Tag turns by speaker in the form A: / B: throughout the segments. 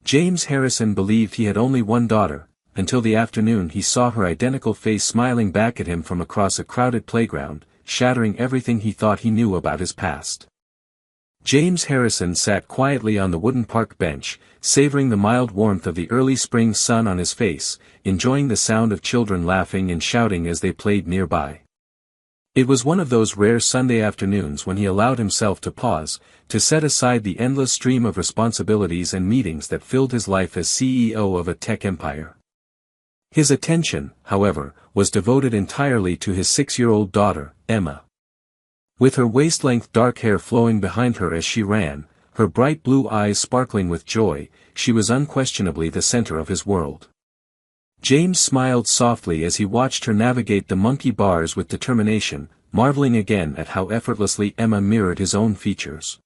A: James Harrison believed he had only one daughter, until the afternoon he saw her identical face smiling back at him from across a crowded playground, shattering everything he thought he knew about his past. James Harrison sat quietly on the wooden park bench, savoring the mild warmth of the early spring sun on his face, enjoying the sound of children laughing and shouting as they played nearby. It was one of those rare Sunday afternoons when he allowed himself to pause, to set aside the endless stream of responsibilities and meetings that filled his life as CEO of a tech empire. His attention, however, was devoted entirely to his 6-year-old daughter, Emma. With her waist-length dark hair flowing behind her as she ran, her bright blue eyes sparkling with joy, she was unquestionably the center of his world. James smiled softly as he watched her navigate the monkey bars with determination, marveling again at how effortlessly Emma mirrored his own features.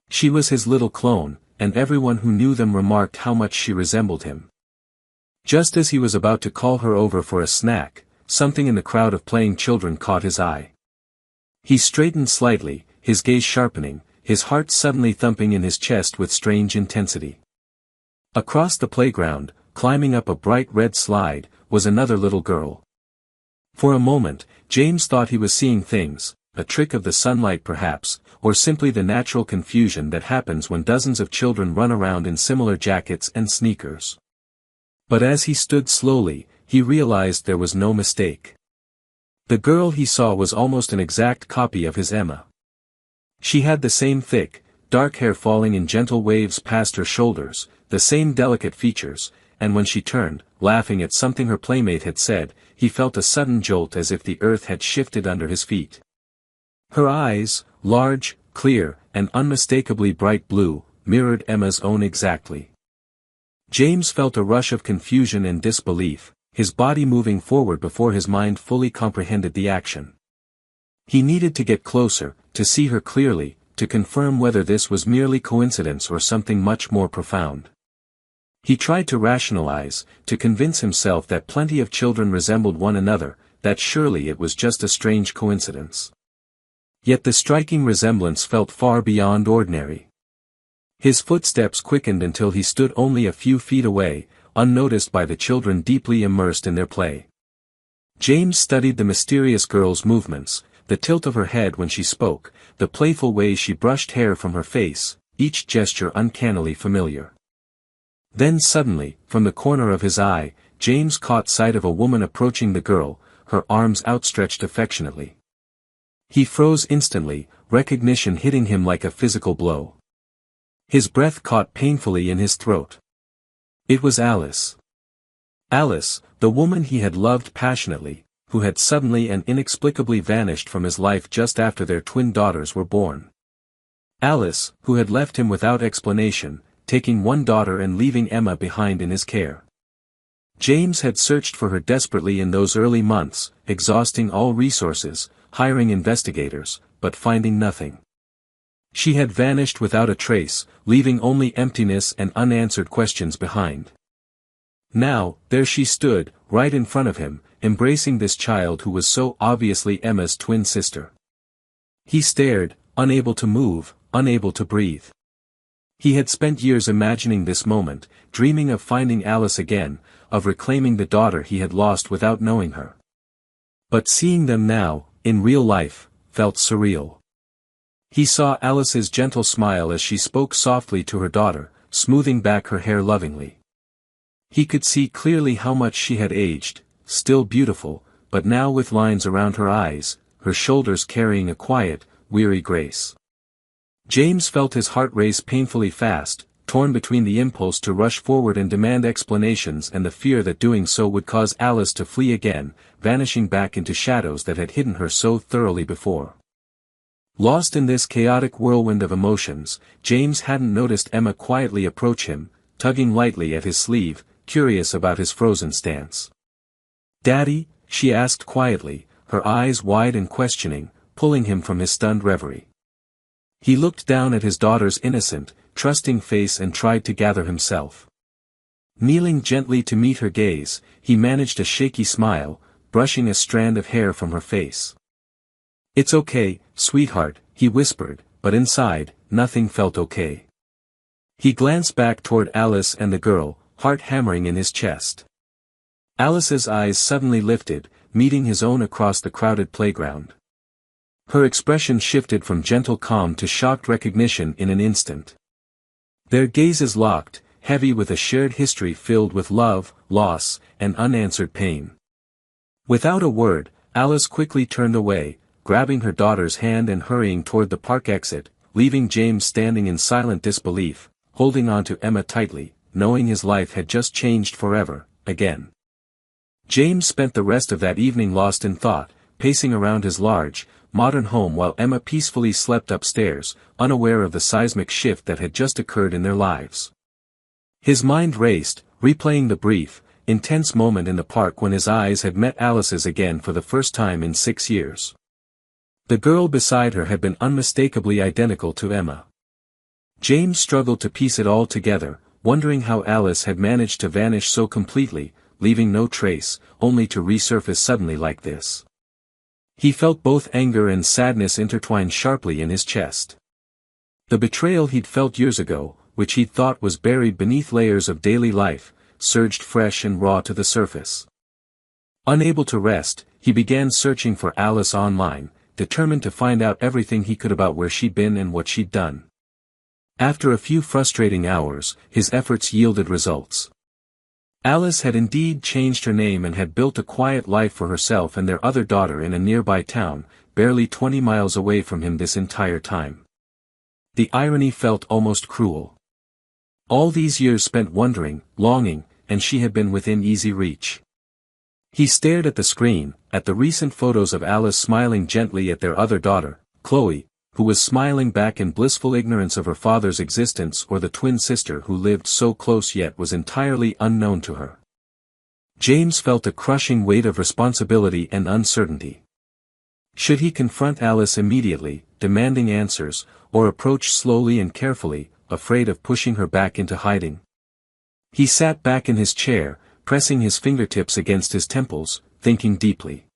A: She was his little clone, and everyone who knew them remarked how much she resembled him. Just as he was about to call her over for a snack, something in the crowd of playing children caught his eye. He straightened slightly, his gaze sharpening, his heart suddenly thumping in his chest with strange intensity. Across the playground, climbing up a bright red slide, was another little girl. For a moment, James thought he was seeing things, a trick of the sunlight perhaps, or simply the natural confusion that happens when dozens of children run around in similar jackets and sneakers. But as he stood slowly, he realized there was no mistake. The girl he saw was almost an exact copy of his Emma. She had the same thick, dark hair falling in gentle waves past her shoulders, the same delicate features, and when she turned, laughing at something her playmate had said, he felt a sudden jolt as if the earth had shifted under his feet. Her eyes, large, clear, and unmistakably bright blue, mirrored Emma's own exactly. James felt a rush of confusion and disbelief, his body moving forward before his mind fully comprehended the action. He needed to get closer, to see her clearly, to confirm whether this was merely coincidence or something much more profound. He tried to rationalize, to convince himself that plenty of children resembled one another, that surely it was just a strange coincidence. Yet the striking resemblance felt far beyond ordinary. His footsteps quickened until he stood only a few feet away, unnoticed by the children deeply immersed in their play. James studied the mysterious girl's movements, the tilt of her head when she spoke, the playful way she brushed hair from her face, each gesture uncannily familiar. Then suddenly, from the corner of his eye, James caught sight of a woman approaching the girl, her arms outstretched affectionately. He froze instantly, recognition hitting him like a physical blow. His breath caught painfully in his throat. It was Alice. Alice, the woman he had loved passionately, who had suddenly and inexplicably vanished from his life just after their twin daughters were born. Alice, who had left him without explanation, taking one daughter and leaving Emma behind in his care. James had searched for her desperately in those early months, exhausting all resources, hiring investigators, but finding nothing. She had vanished without a trace, leaving only emptiness and unanswered questions behind. Now, there she stood, right in front of him, embracing this child who was so obviously Emma's twin sister. He stared, unable to move, unable to breathe. He had spent years imagining this moment, dreaming of finding Alice again, of reclaiming the daughter he had lost without knowing her. But seeing them now, in real life, felt surreal. He saw Alice's gentle smile as she spoke softly to her daughter, smoothing back her hair lovingly. He could see clearly how much she had aged, still beautiful, but now with lines around her eyes, her shoulders carrying a quiet, weary grace. James felt his heart race painfully fast, torn between the impulse to rush forward and demand explanations and the fear that doing so would cause Alice to flee again, vanishing back into shadows that had hidden her so thoroughly before. Lost in this chaotic whirlwind of emotions, James hadn't noticed Emma quietly approach him, tugging lightly at his sleeve, curious about his frozen stance. "Daddy?" she asked quietly, her eyes wide and questioning, pulling him from his stunned reverie. He looked down at his daughter's innocent, trusting face and tried to gather himself. Kneeling gently to meet her gaze, he managed a shaky smile, brushing a strand of hair from her face. "It's okay, sweetheart," he whispered, but inside, nothing felt okay. He glanced back toward Alice and the girl, heart hammering in his chest. Alice's eyes suddenly lifted, meeting his own across the crowded playground. Her expression shifted from gentle calm to shocked recognition in an instant. Their gazes locked, heavy with a shared history filled with love, loss, and unanswered pain. Without a word, Alice quickly turned away, grabbing her daughter's hand and hurrying toward the park exit, leaving James standing in silent disbelief, holding on to Emma tightly, knowing his life had just changed forever, again. James spent the rest of that evening lost in thought, pacing around his large, modern home while Emma peacefully slept upstairs, unaware of the seismic shift that had just occurred in their lives. His mind raced, replaying the brief, intense moment in the park when his eyes had met Alice's again for the first time in 6 years. The girl beside her had been unmistakably identical to Emma. James struggled to piece it all together, wondering how Alice had managed to vanish so completely, leaving no trace, only to resurface suddenly like this. He felt both anger and sadness intertwine sharply in his chest. The betrayal he'd felt years ago, which he'd thought was buried beneath layers of daily life, surged fresh and raw to the surface. Unable to rest, he began searching for Alice online, determined to find out everything he could about where she'd been and what she'd done. After a few frustrating hours, his efforts yielded results. Alice had indeed changed her name and had built a quiet life for herself and their other daughter in a nearby town, barely 20 miles away from him this entire time. The irony felt almost cruel. All these years spent wondering, longing, and she had been within easy reach. He stared at the screen, at the recent photos of Alice smiling gently at their other daughter, Chloe, who was smiling back in blissful ignorance of her father's existence, or the twin sister who lived so close yet was entirely unknown to her. James felt a crushing weight of responsibility and uncertainty. Should he confront Alice immediately, demanding answers, or approach slowly and carefully, afraid of pushing her back into hiding? He sat back in his chair, pressing his fingertips against his temples, thinking deeply.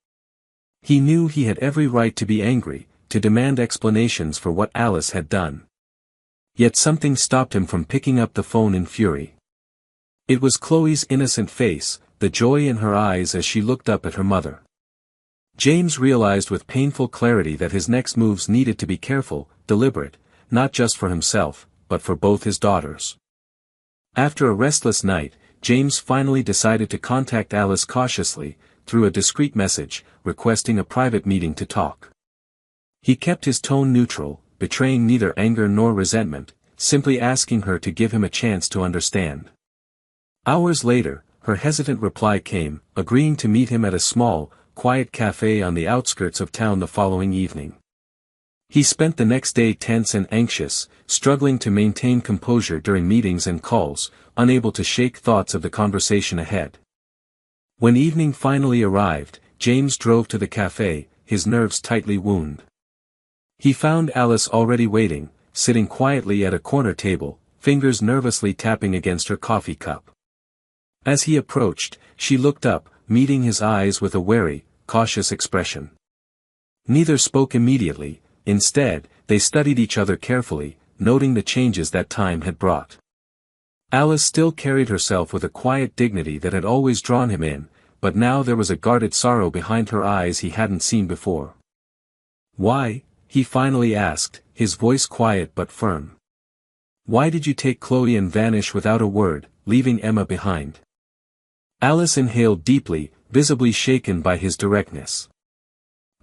A: He knew he had every right to be angry, to demand explanations for what Alice had done. Yet something stopped him from picking up the phone in fury. It was Chloe's innocent face, the joy in her eyes as she looked up at her mother. James realized with painful clarity that his next moves needed to be careful, deliberate, not just for himself, but for both his daughters. After a restless night, James finally decided to contact Alice cautiously, through a discreet message, requesting a private meeting to talk. He kept his tone neutral, betraying neither anger nor resentment, simply asking her to give him a chance to understand. Hours later, her hesitant reply came, agreeing to meet him at a small, quiet cafe on the outskirts of town the following evening. He spent the next day tense and anxious, struggling to maintain composure during meetings and calls, unable to shake thoughts of the conversation ahead. When evening finally arrived, James drove to the cafe, his nerves tightly wound. He found Alice already waiting, sitting quietly at a corner table, fingers nervously tapping against her coffee cup. As he approached, she looked up, meeting his eyes with a wary, cautious expression. Neither spoke immediately. Instead, they studied each other carefully, noting the changes that time had brought. Alice still carried herself with a quiet dignity that had always drawn him in, but now there was a guarded sorrow behind her eyes he hadn't seen before. "Why?" he finally asked, his voice quiet but firm. "Why did you take Chloe and vanish without a word, leaving Emma behind?" Alice inhaled deeply, visibly shaken by his directness.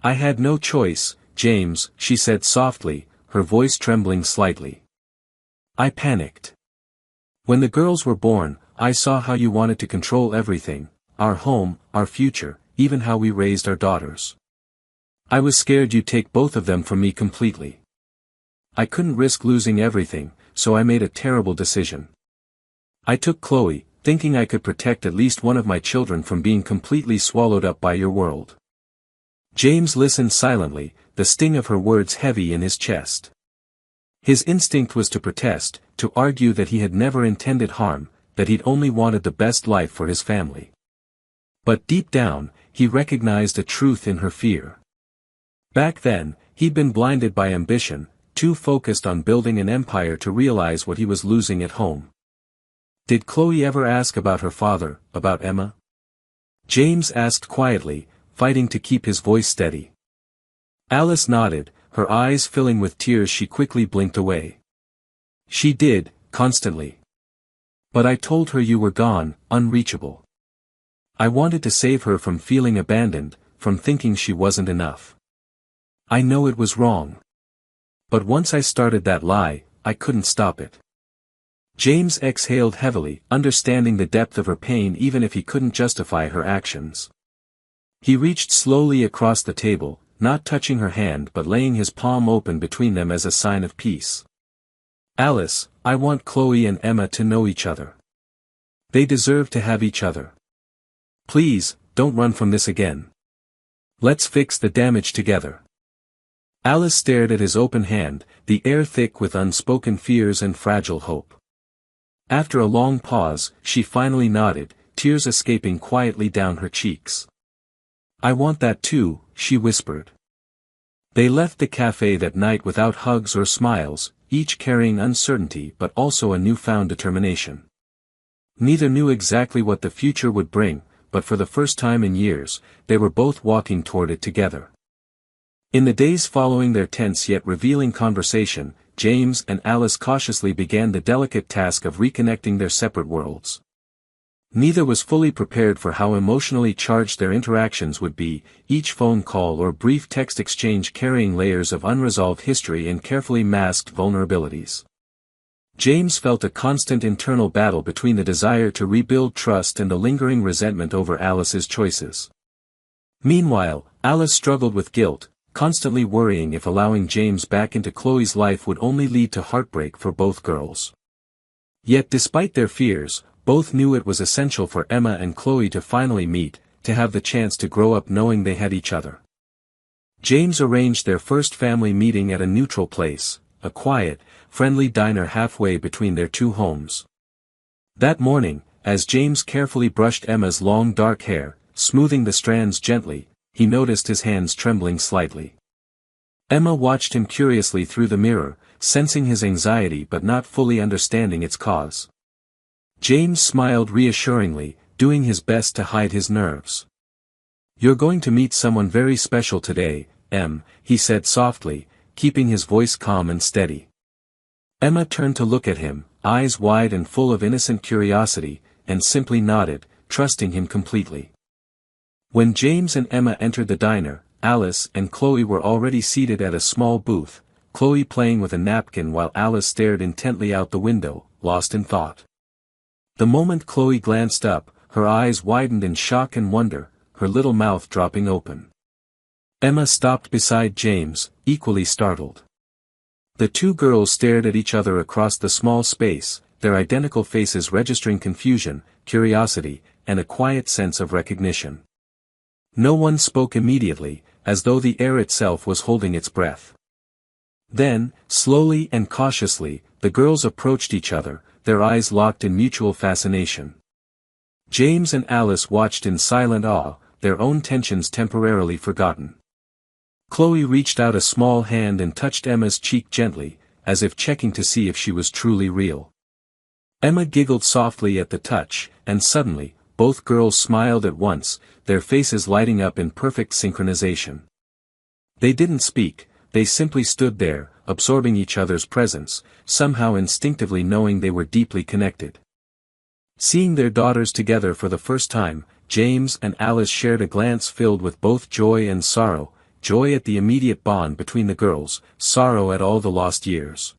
A: "I had no choice, James," she said softly, her voice trembling slightly. "I panicked. When the girls were born, I saw how you wanted to control everything, our home, our future, even how we raised our daughters. I was scared you'd take both of them from me completely. I couldn't risk losing everything, so I made a terrible decision. I took Chloe, thinking I could protect at least one of my children from being completely swallowed up by your world." James listened silently, the sting of her words heavy in his chest. His instinct was to protest, to argue that he had never intended harm, that he'd only wanted the best life for his family. But deep down, he recognized a truth in her fear. Back then, he'd been blinded by ambition, too focused on building an empire to realize what he was losing at home. "Did Chloe ever ask about her father, about Emma?" James asked quietly, fighting to keep his voice steady. Alice nodded, her eyes filling with tears. She quickly blinked away. "She did, constantly. But I told her you were gone, unreachable. I wanted to save her from feeling abandoned, from thinking she wasn't enough. I know it was wrong. But once I started that lie, I couldn't stop it." James exhaled heavily, understanding the depth of her pain even if he couldn't justify her actions. He reached slowly across the table, not touching her hand but laying his palm open between them as a sign of peace. "Alice, I want Chloe and Emma to know each other. They deserve to have each other. Please, don't run from this again. Let's fix the damage together." Alice stared at his open hand, the air thick with unspoken fears and fragile hope. After a long pause, she finally nodded, tears escaping quietly down her cheeks. "I want that too," she whispered. They left the cafe that night without hugs or smiles, each carrying uncertainty but also a newfound determination. Neither knew exactly what the future would bring, but for the first time in years, they were both walking toward it together. In the days following their tense yet revealing conversation, James and Alice cautiously began the delicate task of reconnecting their separate worlds. Neither was fully prepared for how emotionally charged their interactions would be, each phone call or brief text exchange carrying layers of unresolved history and carefully masked vulnerabilities. James felt a constant internal battle between the desire to rebuild trust and the lingering resentment over Alice's choices. Meanwhile, Alice struggled with guilt, constantly worrying if allowing James back into Chloe's life would only lead to heartbreak for both girls. Yet despite their fears, both knew it was essential for Emma and Chloe to finally meet, to have the chance to grow up knowing they had each other. James arranged their first family meeting at a neutral place, a quiet, friendly diner halfway between their two homes. That morning, as James carefully brushed Emma's long dark hair, smoothing the strands gently, he noticed his hands trembling slightly. Emma watched him curiously through the mirror, sensing his anxiety but not fully understanding its cause. James smiled reassuringly, doing his best to hide his nerves. "You're going to meet someone very special today, Em," he said softly, keeping his voice calm and steady. Emma turned to look at him, eyes wide and full of innocent curiosity, and simply nodded, trusting him completely. When James and Emma entered the diner, Alice and Chloe were already seated at a small booth, Chloe playing with a napkin while Alice stared intently out the window, lost in thought. The moment Chloe glanced up, her eyes widened in shock and wonder, her little mouth dropping open. Emma stopped beside James, equally startled. The two girls stared at each other across the small space, their identical faces registering confusion, curiosity, and a quiet sense of recognition. No one spoke immediately, as though the air itself was holding its breath. Then, slowly and cautiously, the girls approached each other, their eyes locked in mutual fascination. James and Alice watched in silent awe, their own tensions temporarily forgotten. Chloe reached out a small hand and touched Emma's cheek gently, as if checking to see if she was truly real. Emma giggled softly at the touch, and suddenly, both girls smiled at once, their faces lighting up in perfect synchronization. They didn't speak, they simply stood there, absorbing each other's presence, somehow instinctively knowing they were deeply connected. Seeing their daughters together for the first time, James and Alice shared a glance filled with both joy and sorrow, joy at the immediate bond between the girls, sorrow at all the lost years.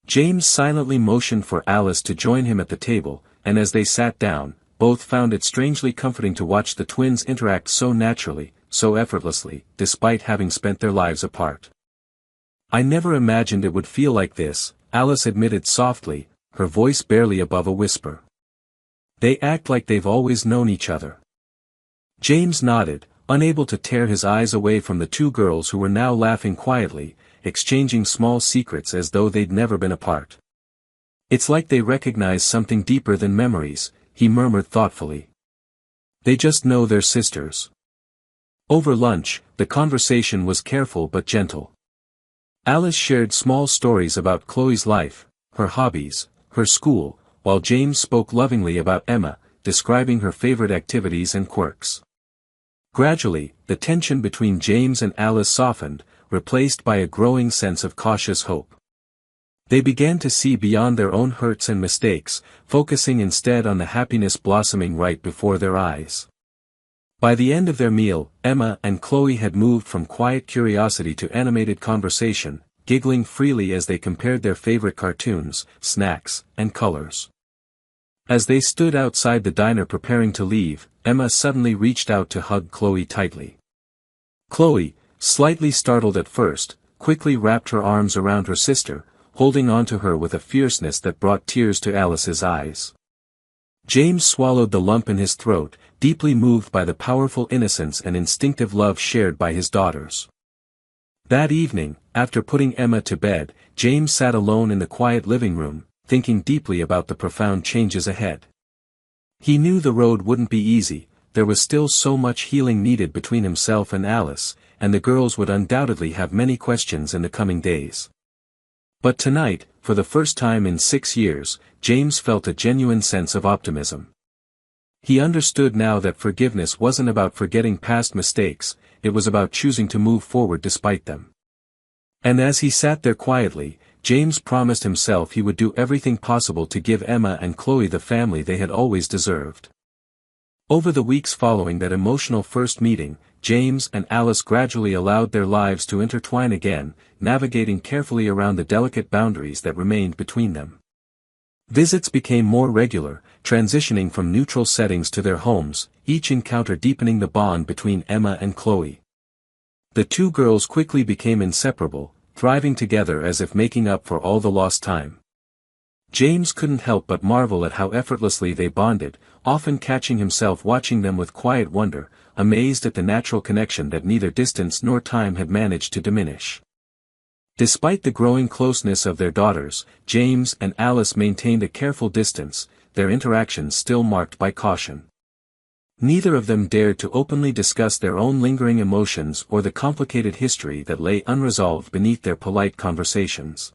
A: James silently motioned for Alice to join him at the table, and as they sat down, both found it strangely comforting to watch the twins interact so naturally, so effortlessly, despite having spent their lives apart. "I never imagined it would feel like this," Alice admitted softly, her voice barely above a whisper. "They act like they've always known each other." James nodded, unable to tear his eyes away from the two girls who were now laughing quietly, exchanging small secrets as though they'd never been apart. "It's like they recognize something deeper than memories," he murmured thoughtfully. "They just know they're sisters." Over lunch, the conversation was careful but gentle. Alice shared small stories about Chloe's life, her hobbies, her school, while James spoke lovingly about Emma, describing her favorite activities and quirks. Gradually, the tension between James and Alice softened, replaced by a growing sense of cautious hope. They began to see beyond their own hurts and mistakes, focusing instead on the happiness blossoming right before their eyes. By the end of their meal, Emma and Chloe had moved from quiet curiosity to animated conversation, giggling freely as they compared their favorite cartoons, snacks, and colors. As they stood outside the diner preparing to leave, Emma suddenly reached out to hug Chloe tightly. Chloe, slightly startled at first, quickly wrapped her arms around her sister, holding on to her with a fierceness that brought tears to Alice's eyes. James swallowed the lump in his throat, deeply moved by the powerful innocence and instinctive love shared by his daughters. That evening, after putting Emma to bed, James sat alone in the quiet living room, thinking deeply about the profound changes ahead. He knew the road wouldn't be easy, there was still so much healing needed between himself and Alice, and the girls would undoubtedly have many questions in the coming days. But tonight, for the first time in 6 years, James felt a genuine sense of optimism. He understood now that forgiveness wasn't about forgetting past mistakes, it was about choosing to move forward despite them. And as he sat there quietly, James promised himself he would do everything possible to give Emma and Chloe the family they had always deserved. Over the weeks following that emotional first meeting, James and Alice gradually allowed their lives to intertwine again, navigating carefully around the delicate boundaries that remained between them. Visits became more regular, transitioning from neutral settings to their homes, each encounter deepening the bond between Emma and Chloe. The two girls quickly became inseparable, thriving together as if making up for all the lost time. James couldn't help but marvel at how effortlessly they bonded, often catching himself watching them with quiet wonder, amazed at the natural connection that neither distance nor time had managed to diminish. Despite the growing closeness of their daughters, James and Alice maintained a careful distance, their interactions still marked by caution. Neither of them dared to openly discuss their own lingering emotions or the complicated history that lay unresolved beneath their polite conversations.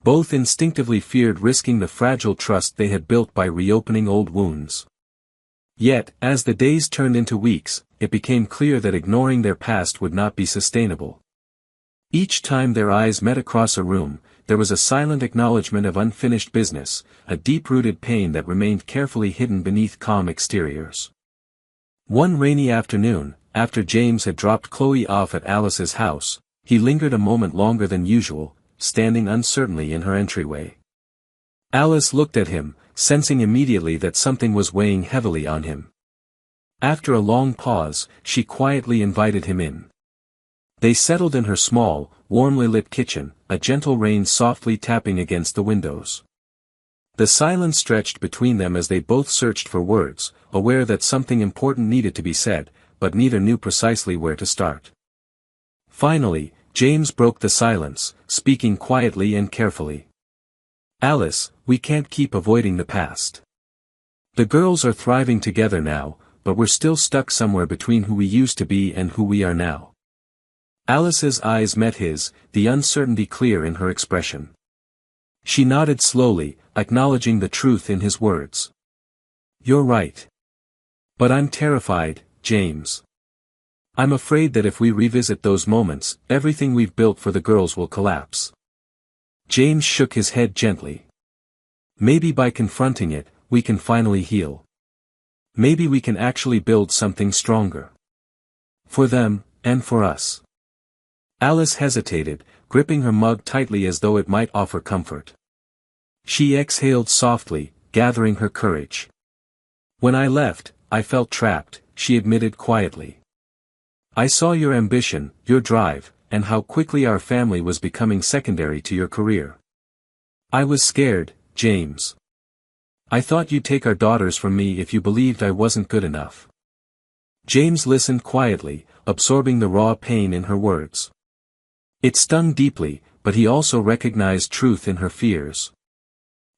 A: Both instinctively feared risking the fragile trust they had built by reopening old wounds. Yet, as the days turned into weeks, it became clear that ignoring their past would not be sustainable. Each time their eyes met across a room, there was a silent acknowledgement of unfinished business, a deep-rooted pain that remained carefully hidden beneath calm exteriors. One rainy afternoon, after James had dropped Chloe off at Alice's house, he lingered a moment longer than usual, standing uncertainly in her entryway. Alice looked at him, sensing immediately that something was weighing heavily on him. After a long pause, she quietly invited him in. They settled in her small, warmly lit kitchen, a gentle rain softly tapping against the windows. The silence stretched between them as they both searched for words, aware that something important needed to be said, but neither knew precisely where to start. Finally, James broke the silence, speaking quietly and carefully. "Alice, we can't keep avoiding the past. The girls are thriving together now, but we're still stuck somewhere between who we used to be and who we are now." Alice's eyes met his, the uncertainty clear in her expression. She nodded slowly, acknowledging the truth in his words. "You're right. But I'm terrified, James. I'm afraid that if we revisit those moments, everything we've built for the girls will collapse." James shook his head gently. "Maybe by confronting it, we can finally heal. Maybe we can actually build something stronger. For them, and for us." Alice hesitated, gripping her mug tightly as though it might offer comfort. She exhaled softly, gathering her courage. "When I left, I felt trapped," she admitted quietly. "I saw your ambition, your drive, and how quickly our family was becoming secondary to your career. I was scared, James. I thought you'd take our daughters from me if you believed I wasn't good enough." James listened quietly, absorbing the raw pain in her words. It stung deeply, but he also recognized truth in her fears.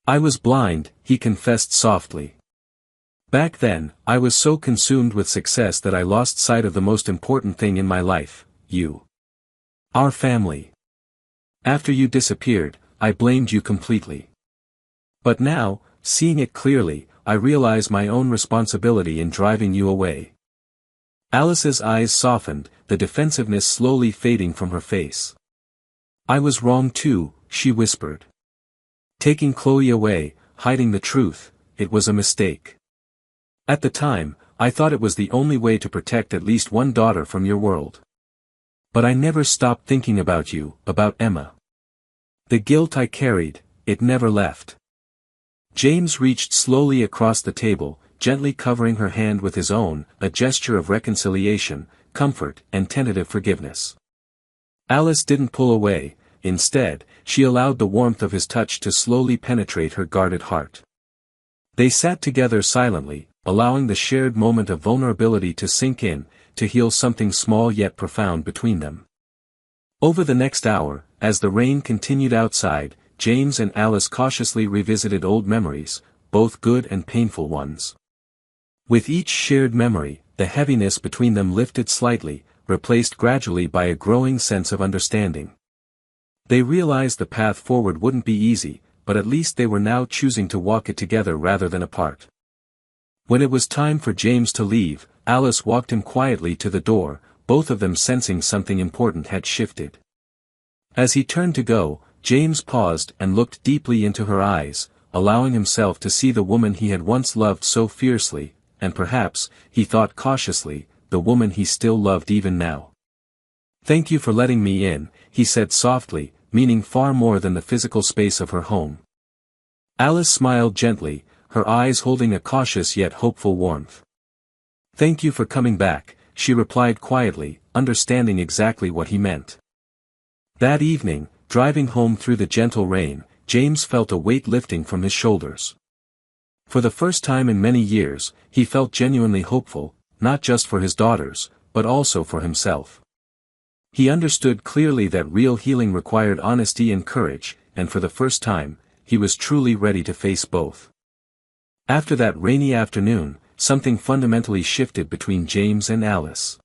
A: "I was blind," he confessed softly. "Back then, I was so consumed with success that I lost sight of the most important thing in my life, you. Our family. After you disappeared, I blamed you completely. But now, seeing it clearly, I realize my own responsibility in driving you away. Alice's eyes softened, the defensiveness slowly fading from her face. I was wrong too, she whispered. Taking Chloe away, hiding the truth, it was a mistake. At the time, I thought it was the only way to protect at least one daughter from your world. But I never stopped thinking about you, about Emma. The guilt I carried, it never left. James reached slowly across the table, gently covering her hand with his own, a gesture of reconciliation, comfort, and tentative forgiveness. Alice didn't pull away, instead, she allowed the warmth of his touch to slowly penetrate her guarded heart. They sat together silently, allowing the shared moment of vulnerability to sink in, to heal something small yet profound between them. Over the next hour, as the rain continued outside, James and Alice cautiously revisited old memories, both good and painful ones. With each shared memory, the heaviness between them lifted slightly, replaced gradually by a growing sense of understanding. They realized the path forward wouldn't be easy, but at least they were now choosing to walk it together rather than apart. When it was time for James to leave, Alice walked him quietly to the door, both of them sensing something important had shifted. As he turned to go, James paused and looked deeply into her eyes, allowing himself to see the woman he had once loved so fiercely, and perhaps, he thought cautiously, the woman he still loved even now. "Thank you for letting me in," he said softly, meaning far more than the physical space of her home. Alice smiled gently, her eyes holding a cautious yet hopeful warmth. "Thank you for coming back," she replied quietly, understanding exactly what he meant. That evening, driving home through the gentle rain, James felt a weight lifting from his shoulders. For the first time in many years, he felt genuinely hopeful, not just for his daughters, but also for himself. He understood clearly that real healing required honesty and courage, and for the first time, he was truly ready to face both. After that rainy afternoon, something fundamentally shifted between James and Alice.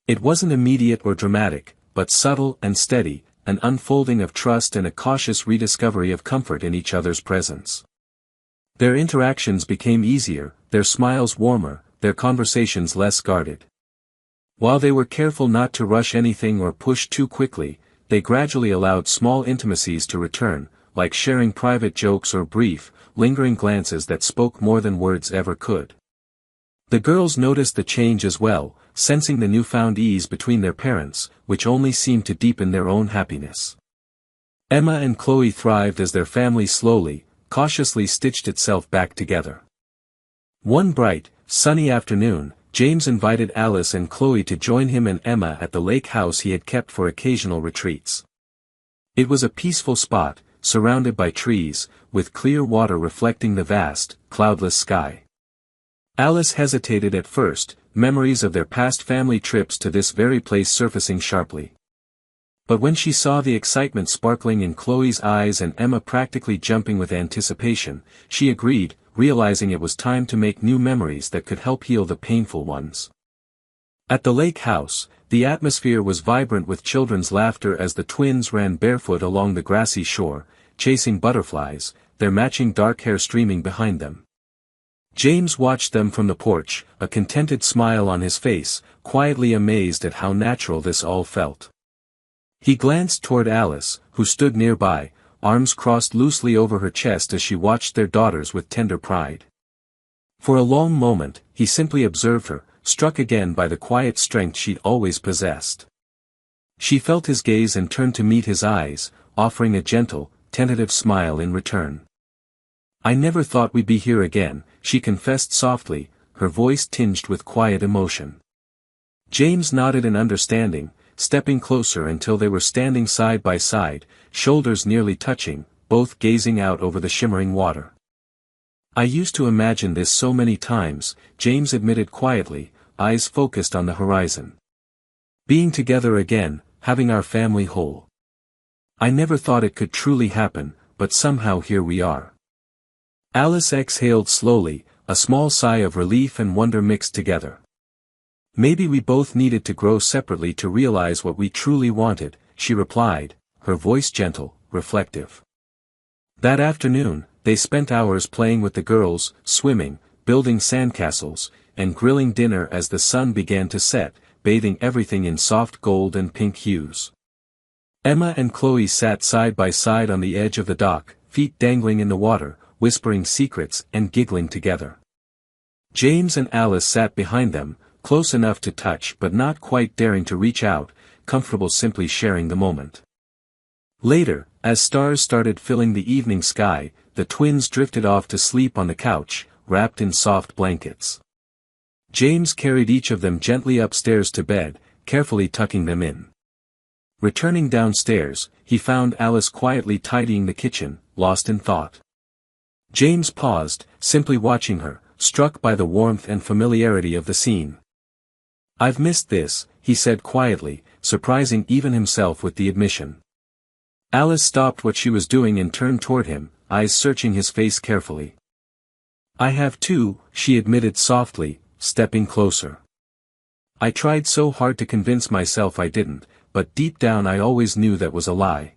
A: It wasn't immediate or dramatic, but subtle and steady, an unfolding of trust and a cautious rediscovery of comfort in each other's presence. Their interactions became easier, their smiles warmer, their conversations less guarded. While they were careful not to rush anything or push too quickly, they gradually allowed small intimacies to return, like sharing private jokes or brief, lingering glances that spoke more than words ever could. The girls noticed the change as well, sensing the newfound ease between their parents, which only seemed to deepen their own happiness. Emma and Chloe thrived as their family slowly, cautiously stitched itself back together. One bright, sunny afternoon, James invited Alice and Chloe to join him and Emma at the lake house he had kept for occasional retreats. It was a peaceful spot, surrounded by trees, with clear water reflecting the vast, cloudless sky. Alice hesitated at first, memories of their past family trips to this very place surfacing sharply. But when she saw the excitement sparkling in Chloe's eyes and Emma practically jumping with anticipation, she agreed, realizing it was time to make new memories that could help heal the painful ones. At the lake house, the atmosphere was vibrant with children's laughter as the twins ran barefoot along the grassy shore, chasing butterflies, their matching dark hair streaming behind them. James watched them from the porch, a contented smile on his face, quietly amazed at how natural this all felt. He glanced toward Alice, who stood nearby, arms crossed loosely over her chest as she watched their daughters with tender pride. For a long moment, he simply observed her, struck again by the quiet strength she'd always possessed. She felt his gaze and turned to meet his eyes, offering a gentle, tentative smile in return. "I never thought we'd be here again," she confessed softly, her voice tinged with quiet emotion. James nodded in understanding, stepping closer until they were standing side by side, shoulders nearly touching, both gazing out over the shimmering water. "I used to imagine this so many times," James admitted quietly, eyes focused on the horizon. "Being together again, having our family whole. I never thought it could truly happen, but somehow here we are." Alice exhaled slowly, a small sigh of relief and wonder mixed together. "Maybe we both needed to grow separately to realize what we truly wanted," she replied, her voice gentle, reflective. That afternoon, they spent hours playing with the girls, swimming, building sandcastles, and grilling dinner as the sun began to set, bathing everything in soft gold and pink hues. Emma and Chloe sat side by side on the edge of the dock, feet dangling in the water, whispering secrets and giggling together. James and Alice sat behind them, close enough to touch but not quite daring to reach out, comfortable simply sharing the moment. Later, as stars started filling the evening sky, the twins drifted off to sleep on the couch, wrapped in soft blankets. James carried each of them gently upstairs to bed, carefully tucking them in. Returning downstairs, he found Alice quietly tidying the kitchen, lost in thought. James paused, simply watching her, struck by the warmth and familiarity of the scene. "I've missed this," he said quietly, surprising even himself with the admission. Alice stopped what she was doing and turned toward him, eyes searching his face carefully. "I have too," she admitted softly, stepping closer. "I tried so hard to convince myself I didn't, but deep down I always knew that was a lie."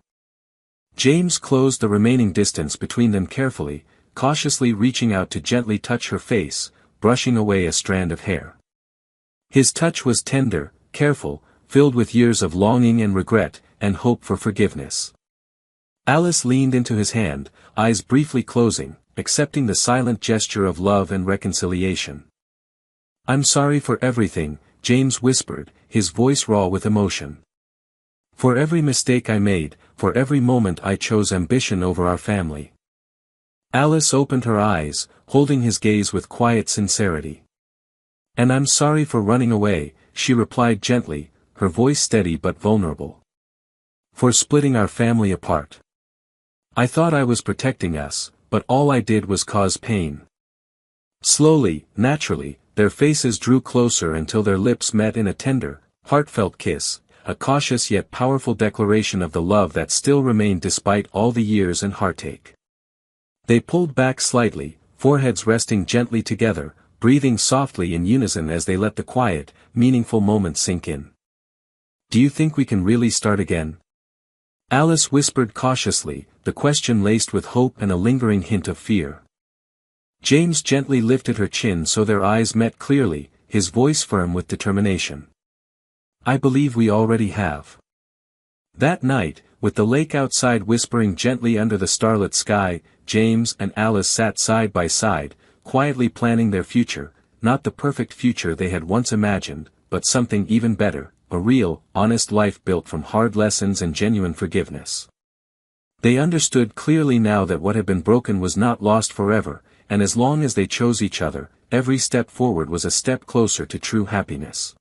A: James closed the remaining distance between them carefully, cautiously reaching out to gently touch her face, brushing away a strand of hair. His touch was tender, careful, filled with years of longing and regret, and hope for forgiveness. Alice leaned into his hand, eyes briefly closing, accepting the silent gesture of love and reconciliation. "I'm sorry for everything," James whispered, his voice raw with emotion. "For every mistake I made, for every moment I chose ambition over our family." Alice opened her eyes, holding his gaze with quiet sincerity. "And I'm sorry for running away," she replied gently, her voice steady but vulnerable. "For splitting our family apart. I thought I was protecting us, but all I did was cause pain." Slowly, naturally, their faces drew closer until their lips met in a tender, heartfelt kiss, a cautious yet powerful declaration of the love that still remained despite all the years and heartache. They pulled back slightly, foreheads resting gently together, breathing softly in unison as they let the quiet, meaningful moment sink in. "Do you think we can really start again?" Alice whispered cautiously, the question laced with hope and a lingering hint of fear. James gently lifted her chin so their eyes met clearly, his voice firm with determination. "I believe we already have." That night, with the lake outside whispering gently under the starlit sky, James and Alice sat side by side, quietly planning their future, not the perfect future they had once imagined, but something even better, a real, honest life built from hard lessons and genuine forgiveness. They understood clearly now that what had been broken was not lost forever, and as long as they chose each other, every step forward was a step closer to true happiness.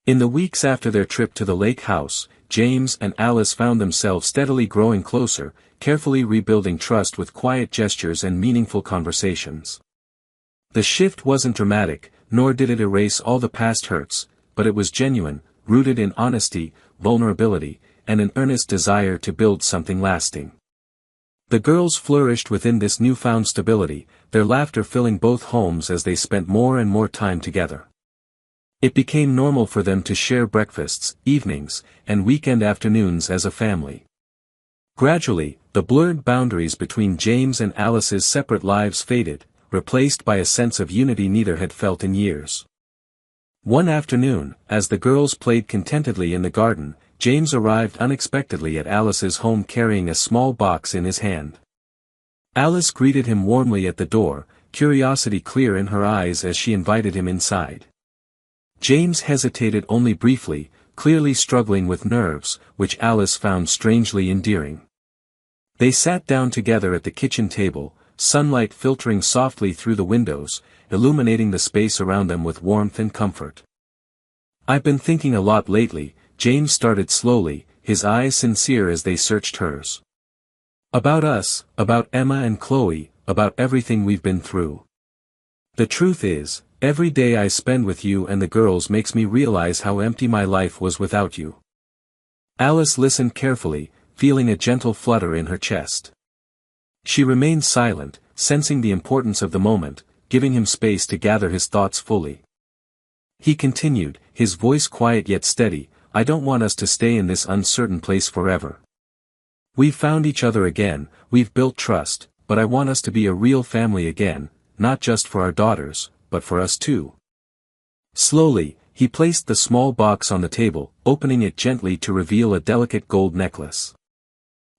A: In the weeks after their trip to the lake house, James and Alice found themselves steadily growing closer, carefully rebuilding trust with quiet gestures and meaningful conversations. The shift wasn't dramatic, nor did it erase all the past hurts, but it was genuine, rooted in honesty, vulnerability, and an earnest desire to build something lasting. The girls flourished within this newfound stability, their laughter filling both homes as they spent more and more time together. It became normal for them to share breakfasts, evenings, and weekend afternoons as a family. Gradually, the blurred boundaries between James and Alice's separate lives faded, replaced by a sense of unity neither had felt in years. One afternoon, as the girls played contentedly in the garden, James arrived unexpectedly at Alice's home carrying a small box in his hand. Alice greeted him warmly at the door, curiosity clear in her eyes as she invited him inside. James hesitated only briefly, clearly struggling with nerves, which Alice found strangely endearing. They sat down together at the kitchen table, sunlight filtering softly through the windows, illuminating the space around them with warmth and comfort. "I've been thinking a lot lately," James started slowly, his eyes sincere as they searched hers. "About us, about Emma and Chloe, about everything we've been through. The truth is, every day I spend with you and the girls makes me realize how empty my life was without you." Alice listened carefully, feeling a gentle flutter in her chest. She remained silent, sensing the importance of the moment, giving him space to gather his thoughts fully. He continued, his voice quiet yet steady, "I don't want us to stay in this uncertain place forever. We've found each other again, we've built trust, but I want us to be a real family again, not just for our daughters, but for us too. Slowly, he placed the small box on the table, opening it gently to reveal a delicate gold necklace.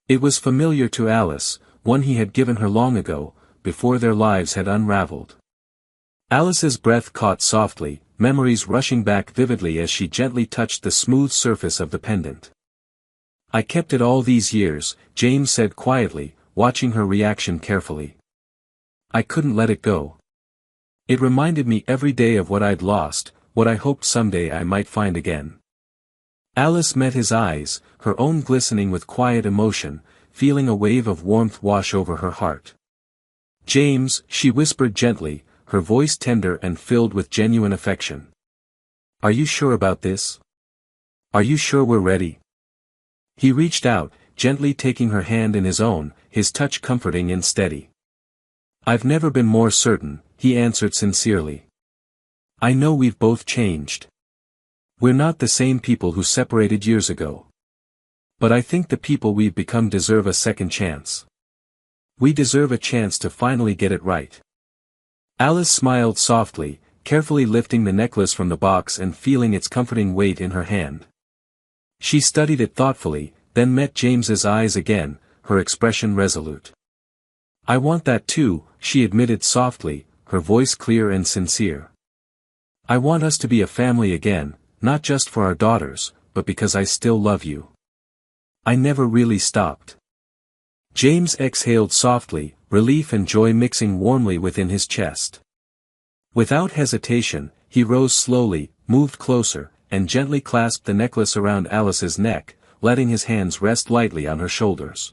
A: It was familiar to Alice, one he had given her long ago, before their lives had unraveled. Alice's breath caught softly, memories rushing back vividly as she gently touched the smooth surface of the pendant. I kept it all these years, James said quietly, watching her reaction carefully. I couldn't let it go. It reminded me every day of what I'd lost, what I hoped someday I might find again. Alice met his eyes, her own glistening with quiet emotion, feeling a wave of warmth wash over her heart. James, she whispered gently, her voice tender and filled with genuine affection. Are you sure about this? Are you sure we're ready? He reached out, gently taking her hand in his own, his touch comforting and steady. I've never been more certain, he answered sincerely. I know we've both changed. We're not the same people who separated years ago. But I think the people we've become deserve a second chance. We deserve a chance to finally get it right. Alice smiled softly, carefully lifting the necklace from the box and feeling its comforting weight in her hand. She studied it thoughtfully, then met James's eyes again, her expression resolute. I want that too, she admitted softly, her voice clear and sincere. I want us to be a family again, not just for our daughters, but because I still love you. I never really stopped. James exhaled softly, relief and joy mixing warmly within his chest. Without hesitation, he rose slowly, moved closer, and gently clasped the necklace around Alice's neck, letting his hands rest lightly on her shoulders.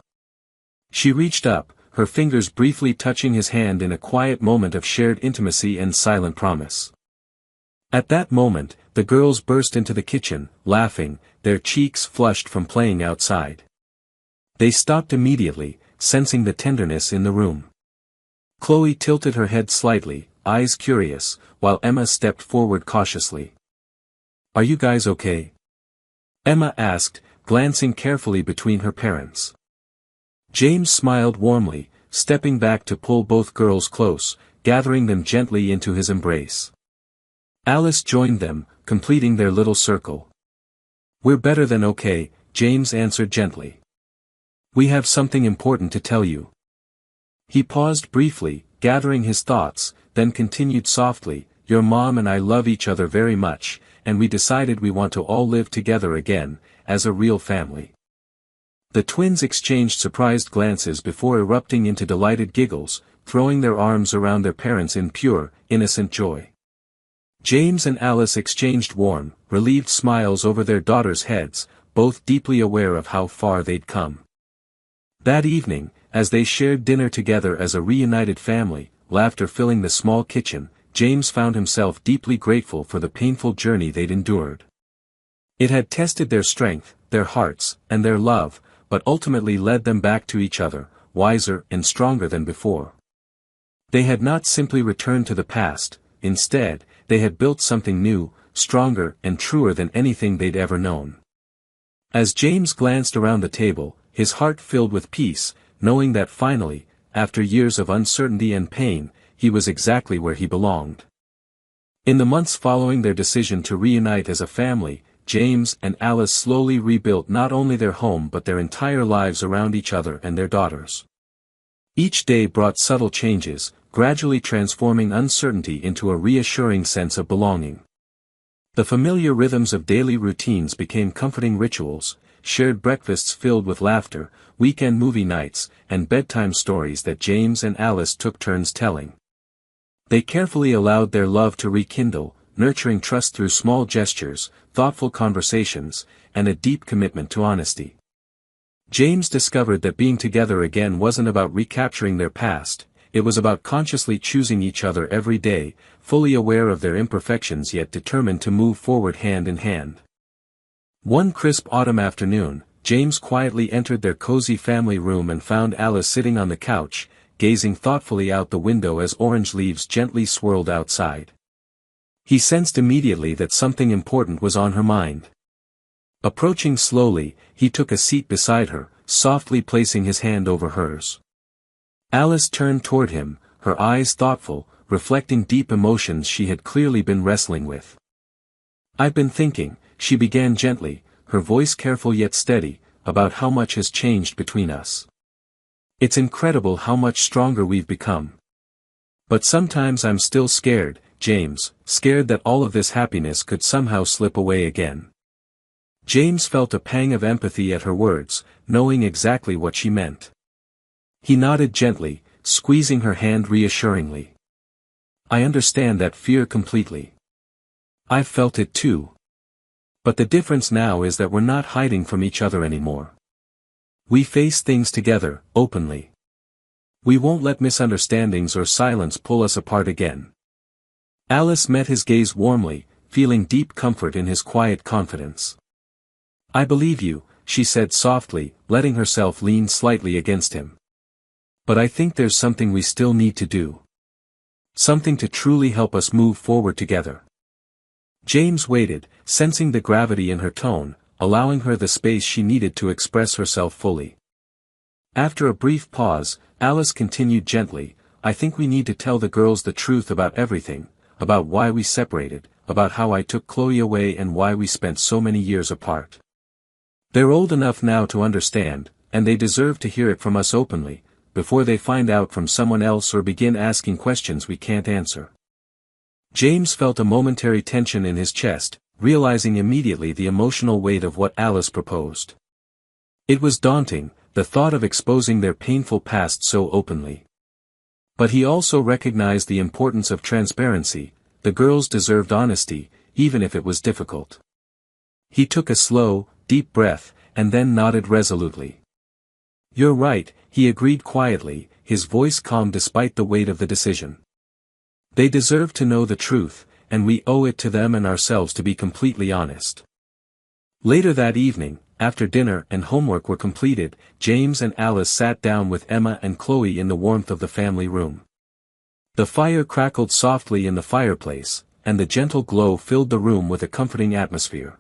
A: She reached up, her fingers briefly touching his hand in a quiet moment of shared intimacy and silent promise. At that moment, the girls burst into the kitchen, laughing, their cheeks flushed from playing outside. They stopped immediately, sensing the tenderness in the room. Chloe tilted her head slightly, eyes curious, while Emma stepped forward cautiously. Are you guys okay? Emma asked, glancing carefully between her parents. James smiled warmly, stepping back to pull both girls close, gathering them gently into his embrace. Alice joined them, completing their little circle. We're better than okay, James answered gently. We have something important to tell you. He paused briefly, gathering his thoughts, then continued softly, your mom and I love each other very much, and we decided we want to all live together again, as a real family. The twins exchanged surprised glances before erupting into delighted giggles, throwing their arms around their parents in pure, innocent joy. James and Alice exchanged warm, relieved smiles over their daughters' heads, both deeply aware of how far they'd come. That evening, as they shared dinner together as a reunited family, laughter filling the small kitchen, James found himself deeply grateful for the painful journey they'd endured. It had tested their strength, their hearts, and their love, but ultimately led them back to each other, wiser and stronger than before. They had not simply returned to the past, instead, they had built something new, stronger and truer than anything they'd ever known. As James glanced around the table, his heart filled with peace, knowing that finally, after years of uncertainty and pain, he was exactly where he belonged. In the months following their decision to reunite as a family, James and Alice slowly rebuilt not only their home but their entire lives around each other and their daughters. Each day brought subtle changes, gradually transforming uncertainty into a reassuring sense of belonging. The familiar rhythms of daily routines became comforting rituals, shared breakfasts filled with laughter, weekend movie nights, and bedtime stories that James and Alice took turns telling. They carefully allowed their love to rekindle, nurturing trust through small gestures, thoughtful conversations, and a deep commitment to honesty. James discovered that being together again wasn't about recapturing their past, it was about consciously choosing each other every day, fully aware of their imperfections yet determined to move forward hand in hand. One crisp autumn afternoon, James quietly entered their cozy family room and found Alice sitting on the couch, gazing thoughtfully out the window as orange leaves gently swirled outside. He sensed immediately that something important was on her mind. Approaching slowly, he took a seat beside her, softly placing his hand over hers. Alice turned toward him, her eyes thoughtful, reflecting deep emotions she had clearly been wrestling with. "I've been thinking," she began gently, her voice careful yet steady, "about how much has changed between us. It's incredible how much stronger we've become. But sometimes I'm still scared, James, scared that all of this happiness could somehow slip away again." James felt a pang of empathy at her words, knowing exactly what she meant. He nodded gently, squeezing her hand reassuringly. "I understand that fear completely. I've felt it too. But the difference now is that we're not hiding from each other anymore. We face things together, openly. We won't let misunderstandings or silence pull us apart again." Alice met his gaze warmly, feeling deep comfort in his quiet confidence. "I believe you," she said softly, letting herself lean slightly against him. "But I think there's something we still need to do. Something to truly help us move forward together." James waited, sensing the gravity in her tone, allowing her the space she needed to express herself fully. After a brief pause, Alice continued gently, "I think we need to tell the girls the truth about everything, about why we separated, about how I took Chloe away and why we spent so many years apart. They're old enough now to understand, and they deserve to hear it from us openly, before they find out from someone else or begin asking questions we can't answer." James felt a momentary tension in his chest, realizing immediately the emotional weight of what Alice proposed. It was daunting, the thought of exposing their painful past so openly. But he also recognized the importance of transparency. The girls deserved honesty, even if it was difficult. He took a slow, deep breath, and then nodded resolutely. "You're right," he agreed quietly, his voice calm despite the weight of the decision. "They deserve to know the truth, and we owe it to them and ourselves to be completely honest." Later that evening, after dinner and homework were completed, James and Alice sat down with Emma and Chloe in the warmth of the family room. The fire crackled softly in the fireplace, and the gentle glow filled the room with a comforting atmosphere.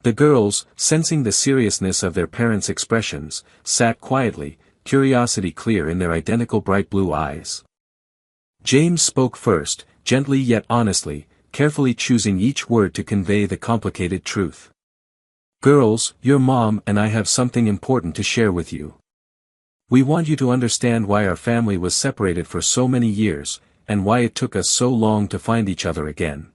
A: The girls, sensing the seriousness of their parents' expressions, sat quietly, curiosity clear in their identical bright blue eyes. James spoke first, gently yet honestly, carefully choosing each word to convey the complicated truth. "Girls, your mom and I have something important to share with you. We want you to understand why our family was separated for so many years, and why it took us so long to find each other again."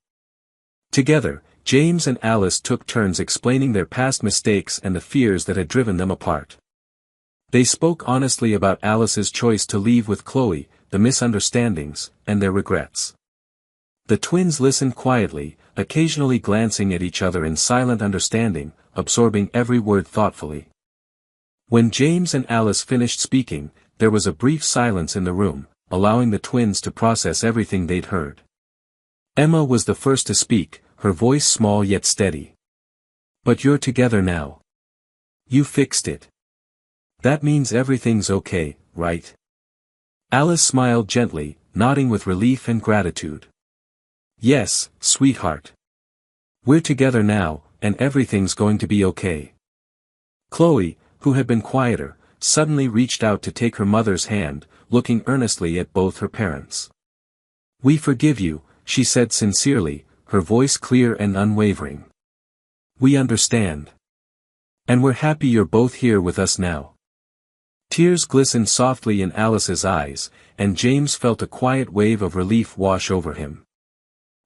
A: Together, James and Alice took turns explaining their past mistakes and the fears that had driven them apart. They spoke honestly about Alice's choice to leave with Chloe, the misunderstandings, and their regrets. The twins listened quietly, occasionally glancing at each other in silent understanding, absorbing every word thoughtfully. When James and Alice finished speaking, there was a brief silence in the room, allowing the twins to process everything they'd heard. Emma was the first to speak, her voice small yet steady. "But you're together now. You fixed it. That means everything's okay, right?" Alice smiled gently, nodding with relief and gratitude. "Yes, sweetheart. We're together now, and everything's going to be okay." Chloe, who had been quieter, suddenly reached out to take her mother's hand, looking earnestly at both her parents. "We forgive you," she said sincerely, her voice clear and unwavering. "We understand. And we're happy you're both here with us now." Tears glistened softly in Alice's eyes, and James felt a quiet wave of relief wash over him.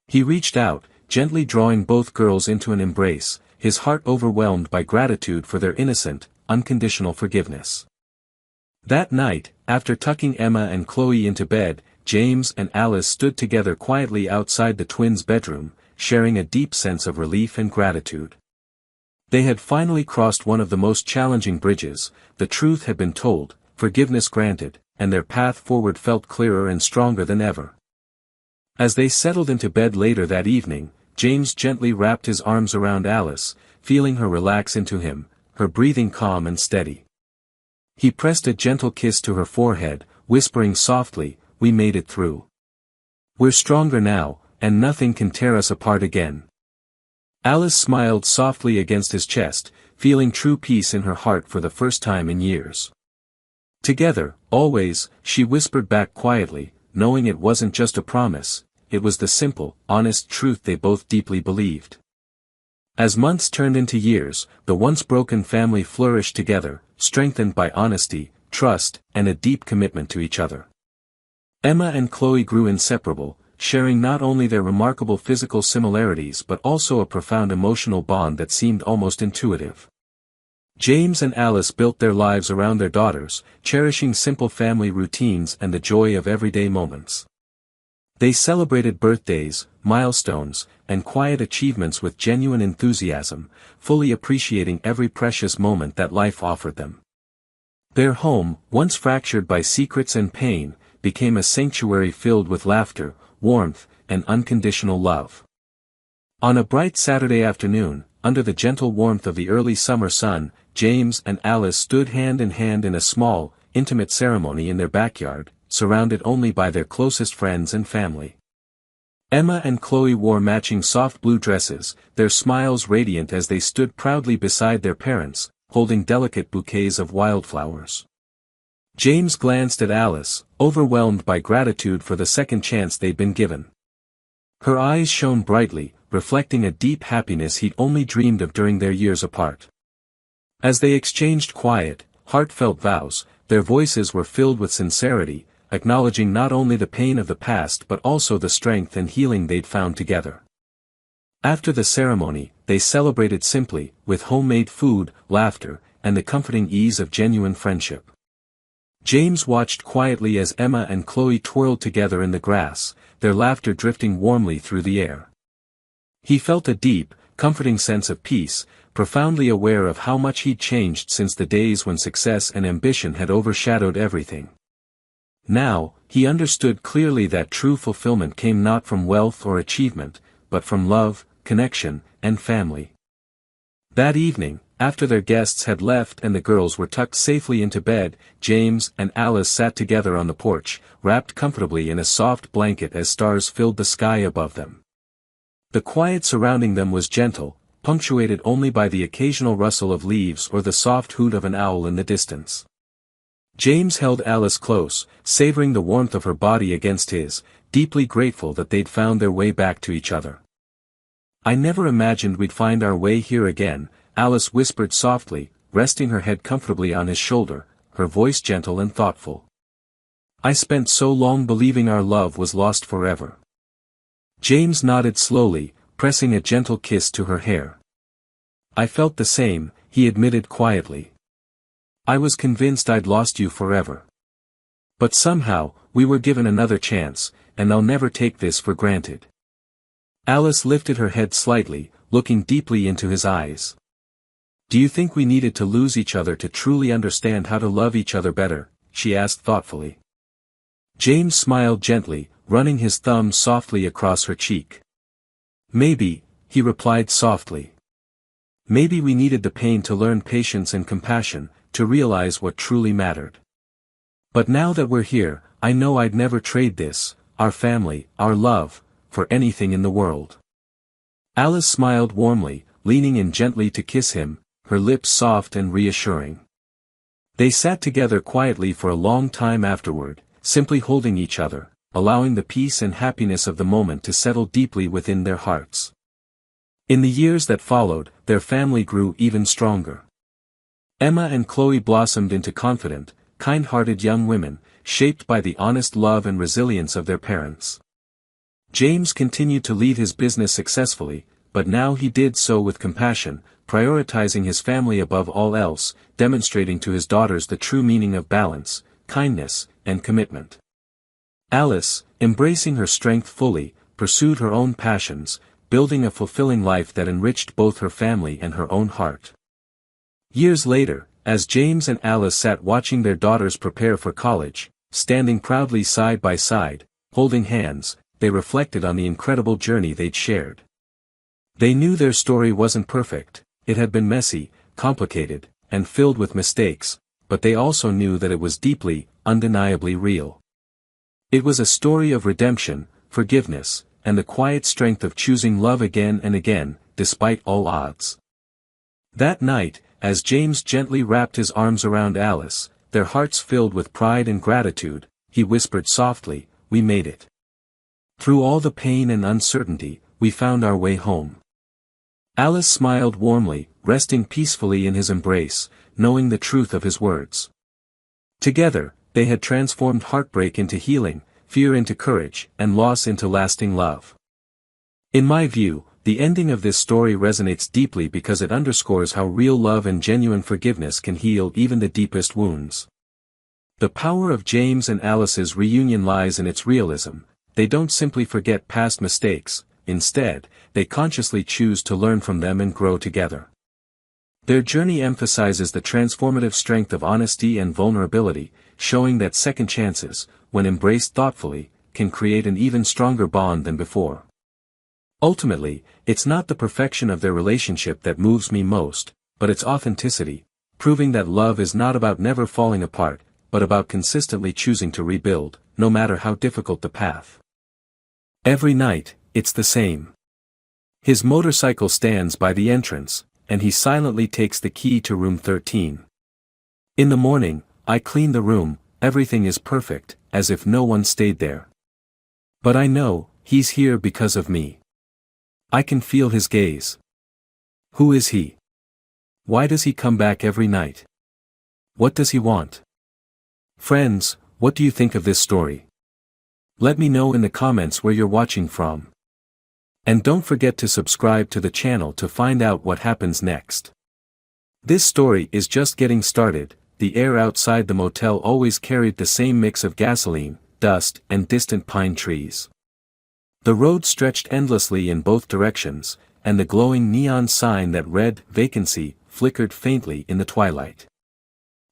A: He reached out, gently drawing both girls into an embrace, his heart overwhelmed by gratitude for their innocent, unconditional forgiveness. That night, after tucking Emma and Chloe into bed, James and Alice stood together quietly outside the twins' bedroom, sharing a deep sense of relief and gratitude. They had finally crossed one of the most challenging bridges, the truth had been told, forgiveness granted, and their path forward felt clearer and stronger than ever. As they settled into bed later that evening, James gently wrapped his arms around Alice, feeling her relax into him, her breathing calm and steady. He pressed a gentle kiss to her forehead, whispering softly, "We made it through. We're stronger now, and nothing can tear us apart again." Alice smiled softly against his chest, feeling true peace in her heart for the first time in years. Together, always, she whispered back quietly, knowing it wasn't just a promise, it was the simple, honest truth they both deeply believed. As months turned into years, the once broken family flourished together, strengthened by honesty, trust, and a deep commitment to each other. Emma and Chloe grew inseparable, sharing not only their remarkable physical similarities but also a profound emotional bond that seemed almost intuitive. James and Alice built their lives around their daughters, cherishing simple family routines and the joy of everyday moments. They celebrated birthdays, milestones, and quiet achievements with genuine enthusiasm, fully appreciating every precious moment that life offered them. Their home, once fractured by secrets and pain, became a sanctuary filled with laughter, warmth, and unconditional love. On a bright Saturday afternoon, under the gentle warmth of the early summer sun, James and Alice stood hand in hand in a small, intimate ceremony in their backyard, surrounded only by their closest friends and family. Emma and Chloe wore matching soft blue dresses, their smiles radiant as they stood proudly beside their parents, holding delicate bouquets of wildflowers. James glanced at Alice, overwhelmed by gratitude for the second chance they'd been given. Her eyes shone brightly, reflecting a deep happiness he'd only dreamed of during their years apart. As they exchanged quiet, heartfelt vows, their voices were filled with sincerity, acknowledging not only the pain of the past but also the strength and healing they'd found together. After the ceremony, they celebrated simply, with homemade food, laughter, and the comforting ease of genuine friendship. James watched quietly as Emma and Chloe twirled together in the grass, their laughter drifting warmly through the air. He felt a deep, comforting sense of peace, profoundly aware of how much he'd changed since the days when success and ambition had overshadowed everything. Now, he understood clearly that true fulfillment came not from wealth or achievement, but from love, connection, and family. That evening, after their guests had left and the girls were tucked safely into bed, James and Alice sat together on the porch, wrapped comfortably in a soft blanket as stars filled the sky above them. The quiet surrounding them was gentle, punctuated only by the occasional rustle of leaves or the soft hoot of an owl in the distance. James held Alice close, savoring the warmth of her body against his, deeply grateful that they'd found their way back to each other. "I never imagined we'd find our way here again," Alice whispered softly, resting her head comfortably on his shoulder, her voice gentle and thoughtful. "I spent so long believing our love was lost forever." James nodded slowly, pressing a gentle kiss to her hair. "I felt the same," he admitted quietly. "I was convinced I'd lost you forever. But somehow, we were given another chance, and I'll never take this for granted." Alice lifted her head slightly, looking deeply into his eyes. "Do you think we needed to lose each other to truly understand how to love each other better?" she asked thoughtfully. James smiled gently, running his thumb softly across her cheek. "Maybe," he replied softly. "Maybe we needed the pain to learn patience and compassion, to realize what truly mattered. But now that we're here, I know I'd never trade this, our family, our love, for anything in the world." Alice smiled warmly, leaning in gently to kiss him, her lips soft and reassuring. They sat together quietly for a long time afterward, simply holding each other, allowing the peace and happiness of the moment to settle deeply within their hearts. In the years that followed, their family grew even stronger. Emma and Chloe blossomed into confident, kind-hearted young women, shaped by the honest love and resilience of their parents. James continued to lead his business successfully, but now he did so with compassion, prioritizing his family above all else, demonstrating to his daughters the true meaning of balance, kindness, and commitment. Alice, embracing her strength fully, pursued her own passions, building a fulfilling life that enriched both her family and her own heart. Years later, as James and Alice sat watching their daughters prepare for college, standing proudly side by side, holding hands, they reflected on the incredible journey they'd shared. They knew their story wasn't perfect, it had been messy, complicated, and filled with mistakes, but they also knew that it was deeply, undeniably real. It was a story of redemption, forgiveness, and the quiet strength of choosing love again and again, despite all odds. That night, as James gently wrapped his arms around Alice, their hearts filled with pride and gratitude, he whispered softly, "We made it. Through all the pain and uncertainty, we found our way home." Alice smiled warmly, resting peacefully in his embrace, knowing the truth of his words. Together, they had transformed heartbreak into healing, fear into courage, and loss into lasting love. In my view, the ending of this story resonates deeply because it underscores how real love and genuine forgiveness can heal even the deepest wounds. The power of James and Alice's reunion lies in its realism. They don't simply forget past mistakes, instead, they consciously choose to learn from them and grow together. Their journey emphasizes the transformative strength of honesty and vulnerability, showing that second chances, when embraced thoughtfully, can create an even stronger bond than before. Ultimately, it's not the perfection of their relationship that moves me most, but its authenticity, proving that love is not about never falling apart, but about consistently choosing to rebuild, no matter how difficult the path. Every night, it's the same. His motorcycle stands by the entrance, and he silently takes the key to room 13. In the morning, I clean the room, everything is perfect, as if no one stayed there. But I know, he's here because of me. I can feel his gaze. Who is he? Why does he come back every night? What does he want? Friends, what do you think of this story? Let me know in the comments where you're watching from. And don't forget to subscribe to the channel to find out what happens next. This story is just getting started. The air outside the motel always carried the same mix of gasoline, dust, and distant pine trees. The road stretched endlessly in both directions, and the glowing neon sign that read "Vacancy" flickered faintly in the twilight.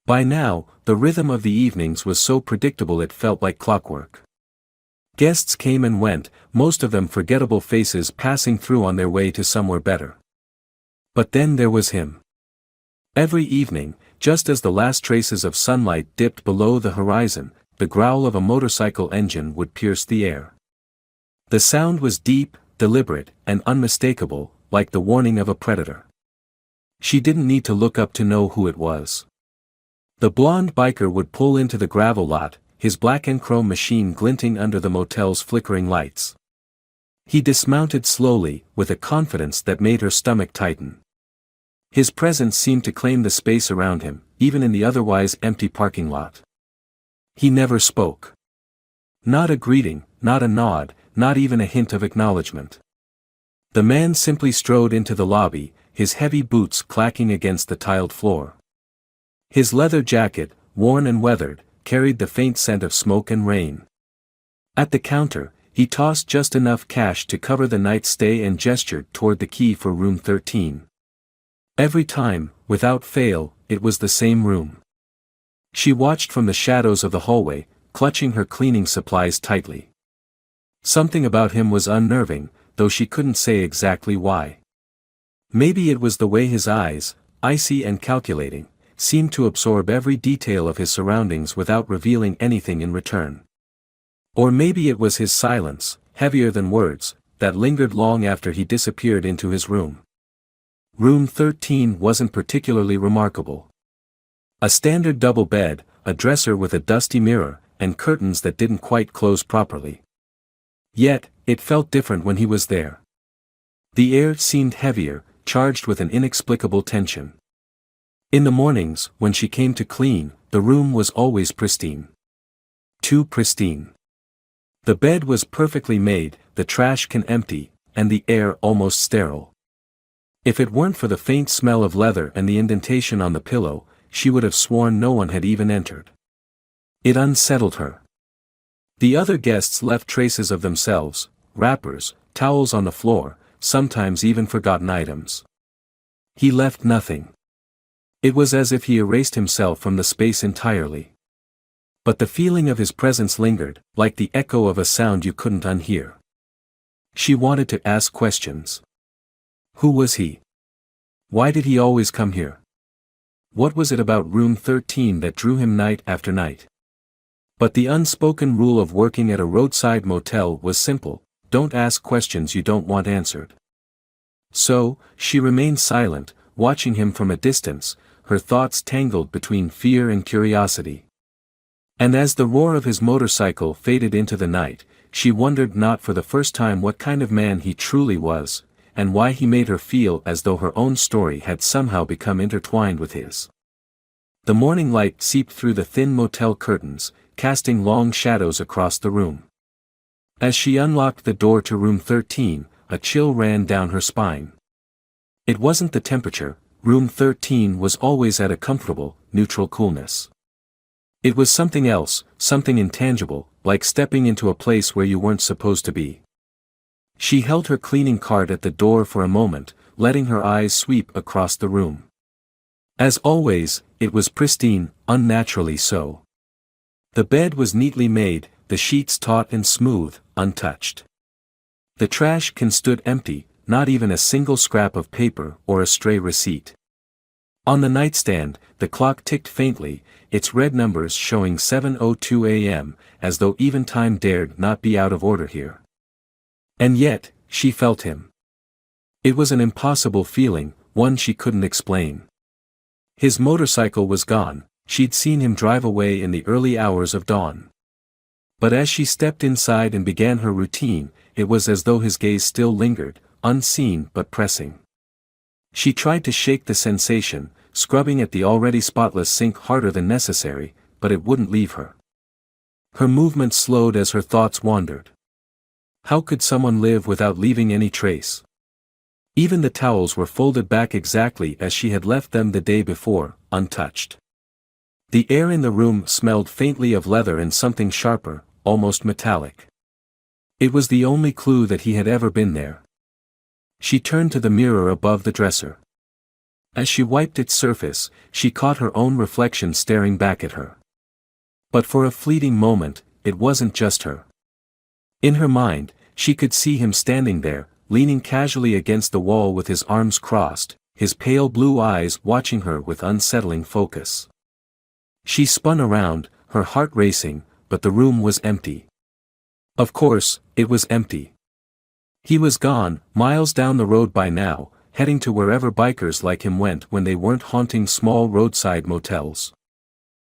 A: By now, the rhythm of the evenings was so predictable it felt like clockwork. Guests came and went, most of them forgettable faces passing through on their way to somewhere better. But then there was him. Every evening, just as the last traces of sunlight dipped below the horizon, the growl of a motorcycle engine would pierce the air. The sound was deep, deliberate, and unmistakable, like the warning of a predator. She didn't need to look up to know who it was. The blonde biker would pull into the gravel lot, his black and chrome machine glinting under the motel's flickering lights. He dismounted slowly, with a confidence that made her stomach tighten. His presence seemed to claim the space around him, even in the otherwise empty parking lot. He never spoke. Not a greeting, not a nod, not even a hint of acknowledgement. The man simply strode into the lobby, his heavy boots clacking against the tiled floor. His leather jacket, worn and weathered, carried the faint scent of smoke and rain. At the counter, he tossed just enough cash to cover the night's stay and gestured toward the key for room 13. Every time, without fail, it was the same room. She watched from the shadows of the hallway, clutching her cleaning supplies tightly. Something about him was unnerving, though she couldn't say exactly why. Maybe it was the way his eyes, icy and calculating, seemed to absorb every detail of his surroundings without revealing anything in return. Or maybe it was his silence, heavier than words, that lingered long after he disappeared into his room. Room 13 wasn't particularly remarkable. A standard double bed, a dresser with a dusty mirror, and curtains that didn't quite close properly. Yet, it felt different when he was there. The air seemed heavier, charged with an inexplicable tension. In the mornings, when she came to clean, the room was always pristine. Too pristine. The bed was perfectly made, the trash can empty, and the air almost sterile. If it weren't for the faint smell of leather and the indentation on the pillow, she would have sworn no one had even entered. It unsettled her. The other guests left traces of themselves, wrappers, towels on the floor, sometimes even forgotten items. He left nothing. It was as if he erased himself from the space entirely. But the feeling of his presence lingered, like the echo of a sound you couldn't unhear. She wanted to ask questions. Who was he? Why did he always come here? What was it about room 13 that drew him night after night? But the unspoken rule of working at a roadside motel was simple: don't ask questions you don't want answered. So, she remained silent, watching him from a distance, her thoughts tangled between fear and curiosity. And as the roar of his motorcycle faded into the night, she wondered not for the first time what kind of man he truly was, and why he made her feel as though her own story had somehow become intertwined with his. The morning light seeped through the thin motel curtains, casting long shadows across the room. As she unlocked the door to room 13, a chill ran down her spine. It wasn't the temperature, room 13 was always at a comfortable, neutral coolness. It was something else, something intangible, like stepping into a place where you weren't supposed to be. She held her cleaning cart at the door for a moment, letting her eyes sweep across the room. As always, it was pristine, unnaturally so. The bed was neatly made, the sheets taut and smooth, untouched. The trash can stood empty, not even a single scrap of paper or a stray receipt. On the nightstand, the clock ticked faintly, its red numbers showing 7:02 a.m., as though even time dared not be out of order here. And yet, she felt him. It was an impossible feeling, one she couldn't explain. His motorcycle was gone, she'd seen him drive away in the early hours of dawn. But as she stepped inside and began her routine, it was as though his gaze still lingered, unseen but pressing. She tried to shake the sensation, scrubbing at the already spotless sink harder than necessary, but it wouldn't leave her. Her movements slowed as her thoughts wandered. How could someone live without leaving any trace? Even the towels were folded back exactly as she had left them the day before, untouched. The air in the room smelled faintly of leather and something sharper, almost metallic. It was the only clue that he had ever been there. She turned to the mirror above the dresser. As she wiped its surface, she caught her own reflection staring back at her. But for a fleeting moment, it wasn't just her. In her mind, she could see him standing there, leaning casually against the wall with his arms crossed, his pale blue eyes watching her with unsettling focus. She spun around, her heart racing, but the room was empty. Of course, it was empty. He was gone, miles down the road by now, heading to wherever bikers like him went when they weren't haunting small roadside motels.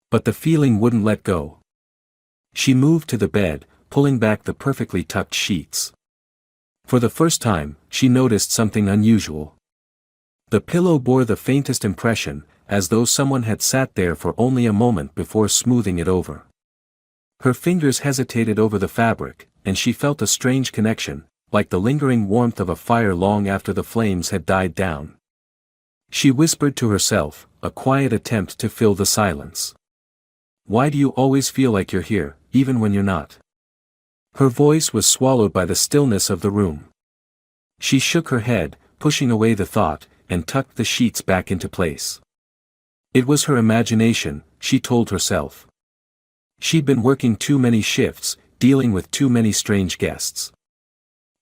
A: But the feeling wouldn't let go. She moved to the bed, pulling back the perfectly tucked sheets. For the first time, she noticed something unusual. The pillow bore the faintest impression, as though someone had sat there for only a moment before smoothing it over. Her fingers hesitated over the fabric, and she felt a strange connection, like the lingering warmth of a fire long after the flames had died down. She whispered to herself, a quiet attempt to fill the silence. "Why do you always feel like you're here, even when you're not?" Her voice was swallowed by the stillness of the room. She shook her head, pushing away the thought, and tucked the sheets back into place. It was her imagination, she told herself. She'd been working too many shifts, dealing with too many strange guests.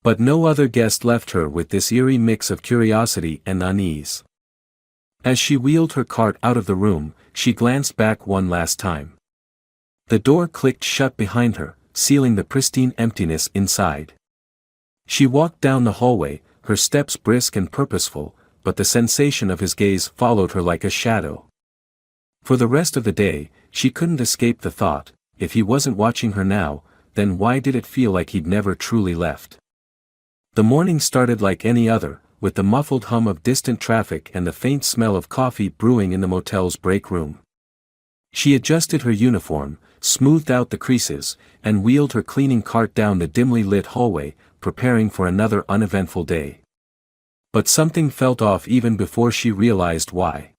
A: But no other guest left her with this eerie mix of curiosity and unease. As she wheeled her cart out of the room, she glanced back one last time. The door clicked shut behind her, sealing the pristine emptiness inside. She walked down the hallway, her steps brisk and purposeful, but the sensation of his gaze followed her like a shadow. For the rest of the day, she couldn't escape the thought, if he wasn't watching her now, then why did it feel like he'd never truly left? The morning started like any other, with the muffled hum of distant traffic and the faint smell of coffee brewing in the motel's break room. She adjusted her uniform, smoothed out the creases, and wheeled her cleaning cart down the dimly lit hallway, preparing for another uneventful day. But something felt off even before she realized why.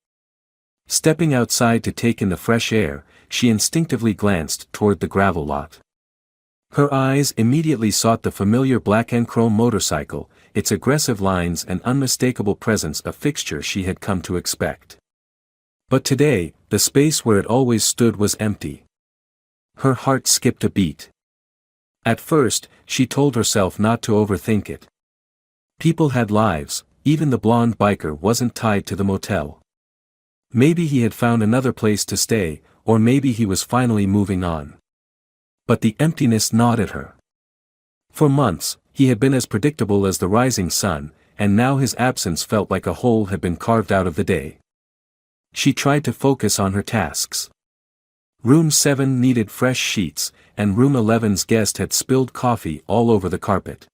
A: Stepping outside to take in the fresh air, she instinctively glanced toward the gravel lot. Her eyes immediately sought the familiar black and chrome motorcycle, its aggressive lines and unmistakable presence a fixture she had come to expect. But today, the space where it always stood was empty. Her heart skipped a beat. At first, she told herself not to overthink it. People had lives, even the blonde biker wasn't tied to the motel. Maybe he had found another place to stay, or maybe he was finally moving on. But the emptiness gnawed at her. For months, he had been as predictable as the rising sun, and now his absence felt like a hole had been carved out of the day. She tried to focus on her tasks. Room 7 needed fresh sheets, and Room 11's guest had spilled coffee all over the carpet.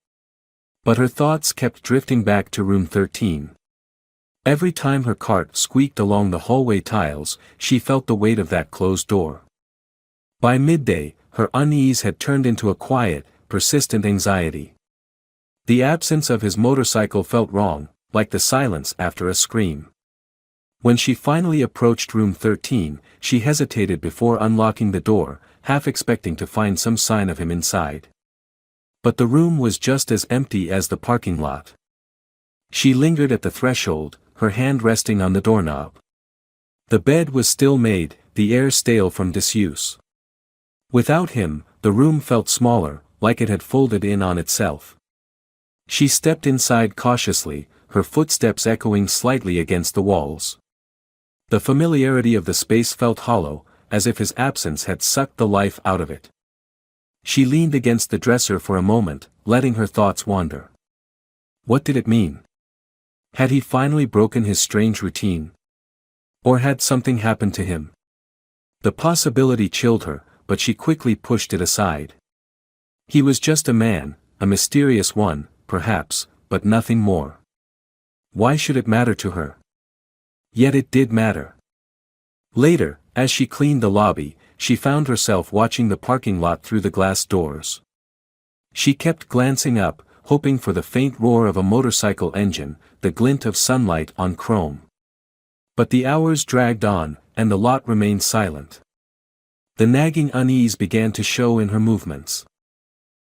A: But her thoughts kept drifting back to Room 13. Every time her cart squeaked along the hallway tiles, she felt the weight of that closed door. By midday, her unease had turned into a quiet, persistent anxiety. The absence of his motorcycle felt wrong, like the silence after a scream. When she finally approached Room 13, she hesitated before unlocking the door, half expecting to find some sign of him inside. But the room was just as empty as the parking lot. She lingered at the threshold, her hand resting on the doorknob. The bed was still made, the air stale from disuse. Without him, the room felt smaller, like it had folded in on itself. She stepped inside cautiously, her footsteps echoing slightly against the walls. The familiarity of the space felt hollow, as if his absence had sucked the life out of it. She leaned against the dresser for a moment, letting her thoughts wander. What did it mean? Had he finally broken his strange routine? Or had something happened to him? The possibility chilled her, but she quickly pushed it aside. He was just a man, a mysterious one, perhaps, but nothing more. Why should it matter to her? Yet it did matter. Later, as she cleaned the lobby, she found herself watching the parking lot through the glass doors. She kept glancing up, hoping for the faint roar of a motorcycle engine, the glint of sunlight on chrome. But the hours dragged on, and the lot remained silent. The nagging unease began to show in her movements.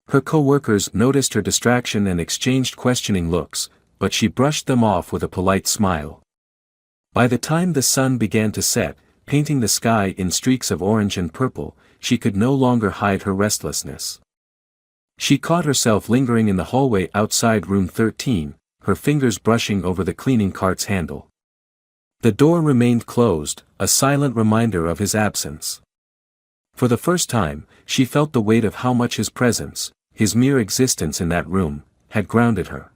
A: Her co-workers noticed her distraction and exchanged questioning looks, but she brushed them off with a polite smile. By the time the sun began to set, painting the sky in streaks of orange and purple, she could no longer hide her restlessness. She caught herself lingering in the hallway outside Room 13, her fingers brushing over the cleaning cart's handle. The door remained closed, a silent reminder of his absence. For the first time, she felt the weight of how much his presence, his mere existence in that room, had grounded her.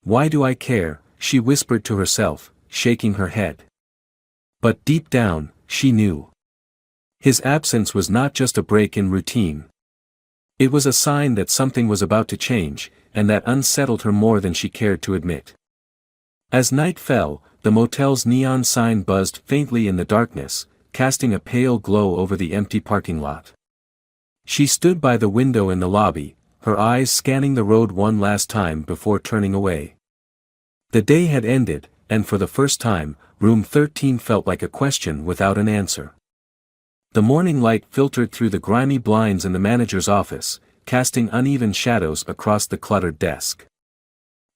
A: "Why do I care?" she whispered to herself, shaking her head. But deep down, she knew. His absence was not just a break in routine. It was a sign that something was about to change, and that unsettled her more than she cared to admit. As night fell, the motel's neon sign buzzed faintly in the darkness, casting a pale glow over the empty parking lot. She stood by the window in the lobby, her eyes scanning the road one last time before turning away. The day had ended, and for the first time, Room 13 felt like a question without an answer. The morning light filtered through the grimy blinds in the manager's office, casting uneven shadows across the cluttered desk.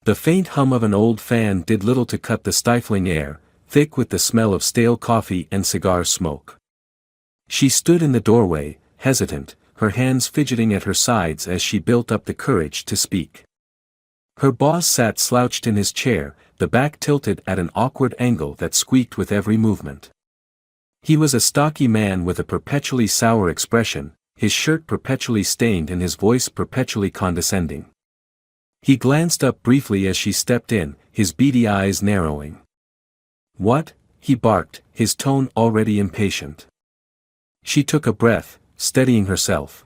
A: The faint hum of an old fan did little to cut the stifling air, thick with the smell of stale coffee and cigar smoke. She stood in the doorway, hesitant, her hands fidgeting at her sides as she built up the courage to speak. Her boss sat slouched in his chair, the back tilted at an awkward angle that squeaked with every movement. He was a stocky man with a perpetually sour expression, his shirt perpetually stained and his voice perpetually condescending. He glanced up briefly as she stepped in, his beady eyes narrowing. "What?" he barked, his tone already impatient. She took a breath, steadying herself.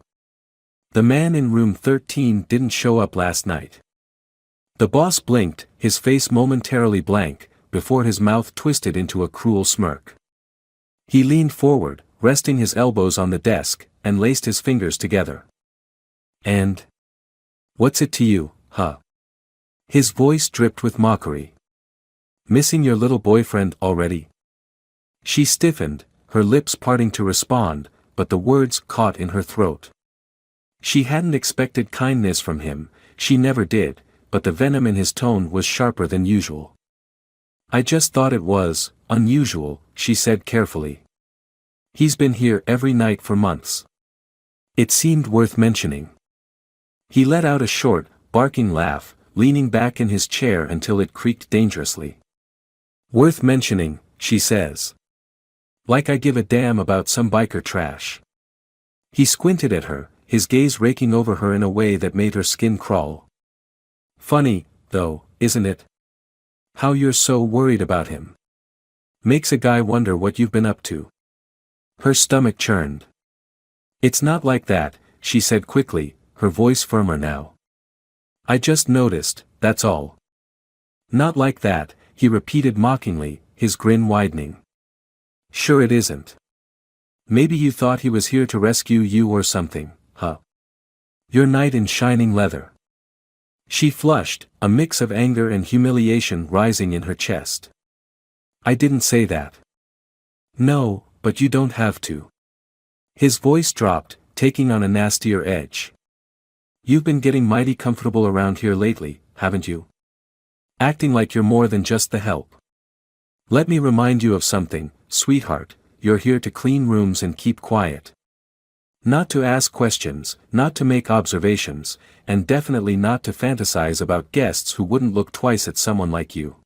A: "The man in Room 13 didn't show up last night." The boss blinked, his face momentarily blank, before his mouth twisted into a cruel smirk. He leaned forward, resting his elbows on the desk, and laced his fingers together. "And? What's it to you, huh?" His voice dripped with mockery. "Missing your little boyfriend already?" She stiffened, her lips parting to respond, but the words caught in her throat. She hadn't expected kindness from him, she never did, but the venom in his tone was sharper than usual. "I just thought it was unusual," she said carefully. "He's been here every night for months." It seemed worth mentioning. He let out a short, barking laugh, leaning back in his chair until it creaked dangerously. "Worth mentioning," she says. "Like I give a damn about some biker trash." He squinted at her, his gaze raking over her in a way that made her skin crawl. "Funny, though, isn't it? How you're so worried about him. Makes a guy wonder what you've been up to. Her stomach churned. It's not like that, she said quickly, her voice firmer now. I just noticed, that's all. Not like that, he repeated mockingly, his grin widening. Sure it isn't. Maybe you thought he was here to rescue you or something, huh? Your knight in shining leather. She flushed, a mix of anger and humiliation rising in her chest. I didn't say that. No, but you don't have to. His voice dropped, taking on a nastier edge. You've been getting mighty comfortable around here lately, haven't you? Acting like you're more than just the help. Let me remind you of something, sweetheart, you're here to clean rooms and keep quiet. Not to ask questions, not to make observations, and definitely not to fantasize about guests who wouldn't look twice at someone like you.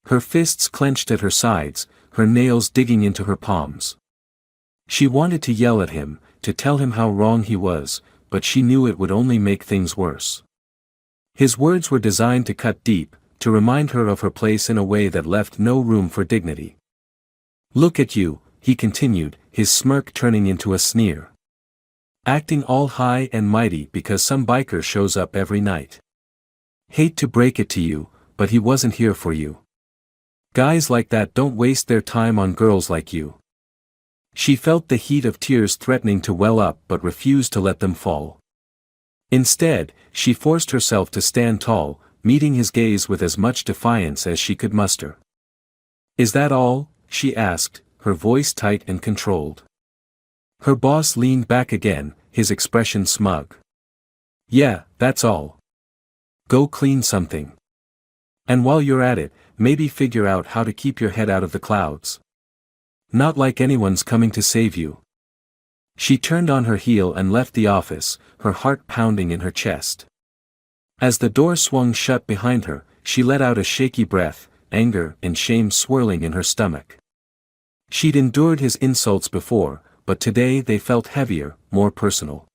A: Her fists clenched at her sides, her nails digging into her palms. She wanted to yell at him, to tell him how wrong he was, but she knew it would only make things worse. His words were designed to cut deep, to remind her of her place in a way that left no room for dignity. Look at you, he continued, his smirk turning into a sneer. Acting all high and mighty because some biker shows up every night. Hate to break it to you, but he wasn't here for you. Guys like that don't waste their time on girls like you. She felt the heat of tears threatening to well up but refused to let them fall. Instead, she forced herself to stand tall, meeting his gaze with as much defiance as she could muster. Is that all? She asked, her voice tight and controlled. Her boss leaned back again, his expression smug. Yeah, that's all. Go clean something. And while you're at it, maybe figure out how to keep your head out of the clouds. Not like anyone's coming to save you. She turned on her heel and left the office, her heart pounding in her chest. As the door swung shut behind her, she let out a shaky breath, anger and shame swirling in her stomach. She'd endured his insults before, but today they felt heavier, more personal.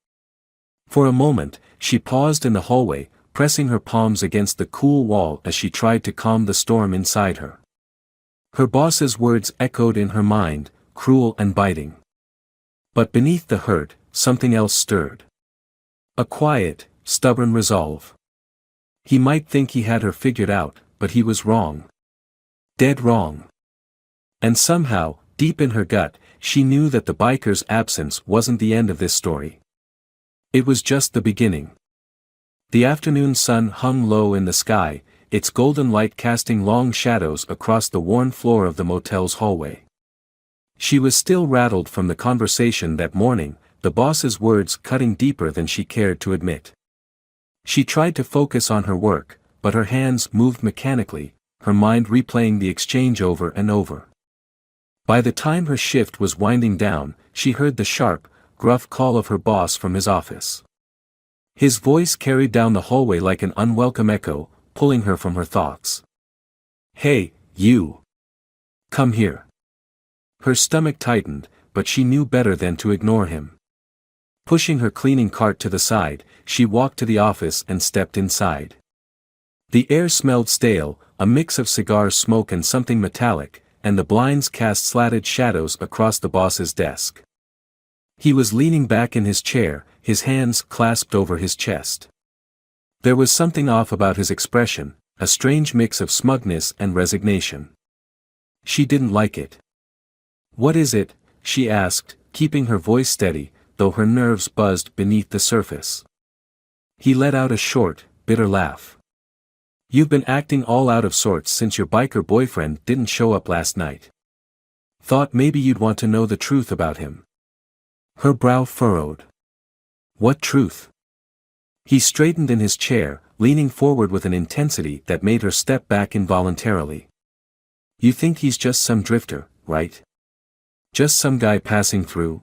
A: For a moment, she paused in the hallway, pressing her palms against the cool wall as she tried to calm the storm inside her. Her boss's words echoed in her mind, cruel and biting. But beneath the hurt, something else stirred. A quiet, stubborn resolve. He might think he had her figured out, but he was wrong. Dead wrong. And somehow, deep in her gut, she knew that the biker's absence wasn't the end of this story. It was just the beginning. The afternoon sun hung low in the sky, its golden light casting long shadows across the worn floor of the motel's hallway. She was still rattled from the conversation that morning, the boss's words cutting deeper than she cared to admit. She tried to focus on her work, but her hands moved mechanically, her mind replaying the exchange over and over. By the time her shift was winding down, she heard the sharp, gruff call of her boss from his office. His voice carried down the hallway like an unwelcome echo, pulling her from her thoughts. Hey, you! Come here. Her stomach tightened, but she knew better than to ignore him. Pushing her cleaning cart to the side, she walked to the office and stepped inside. The air smelled stale, a mix of cigar smoke and something metallic, and the blinds cast slatted shadows across the boss's desk. He was leaning back in his chair, his hands clasped over his chest. There was something off about his expression, a strange mix of smugness and resignation. She didn't like it. What is it? She asked, keeping her voice steady, though her nerves buzzed beneath the surface. He let out a short, bitter laugh. You've been acting all out of sorts since your biker boyfriend didn't show up last night. Thought maybe you'd want to know the truth about him. Her brow furrowed. What truth? He straightened in his chair, leaning forward with an intensity that made her step back involuntarily. You think he's just some drifter, right? Just some guy passing through?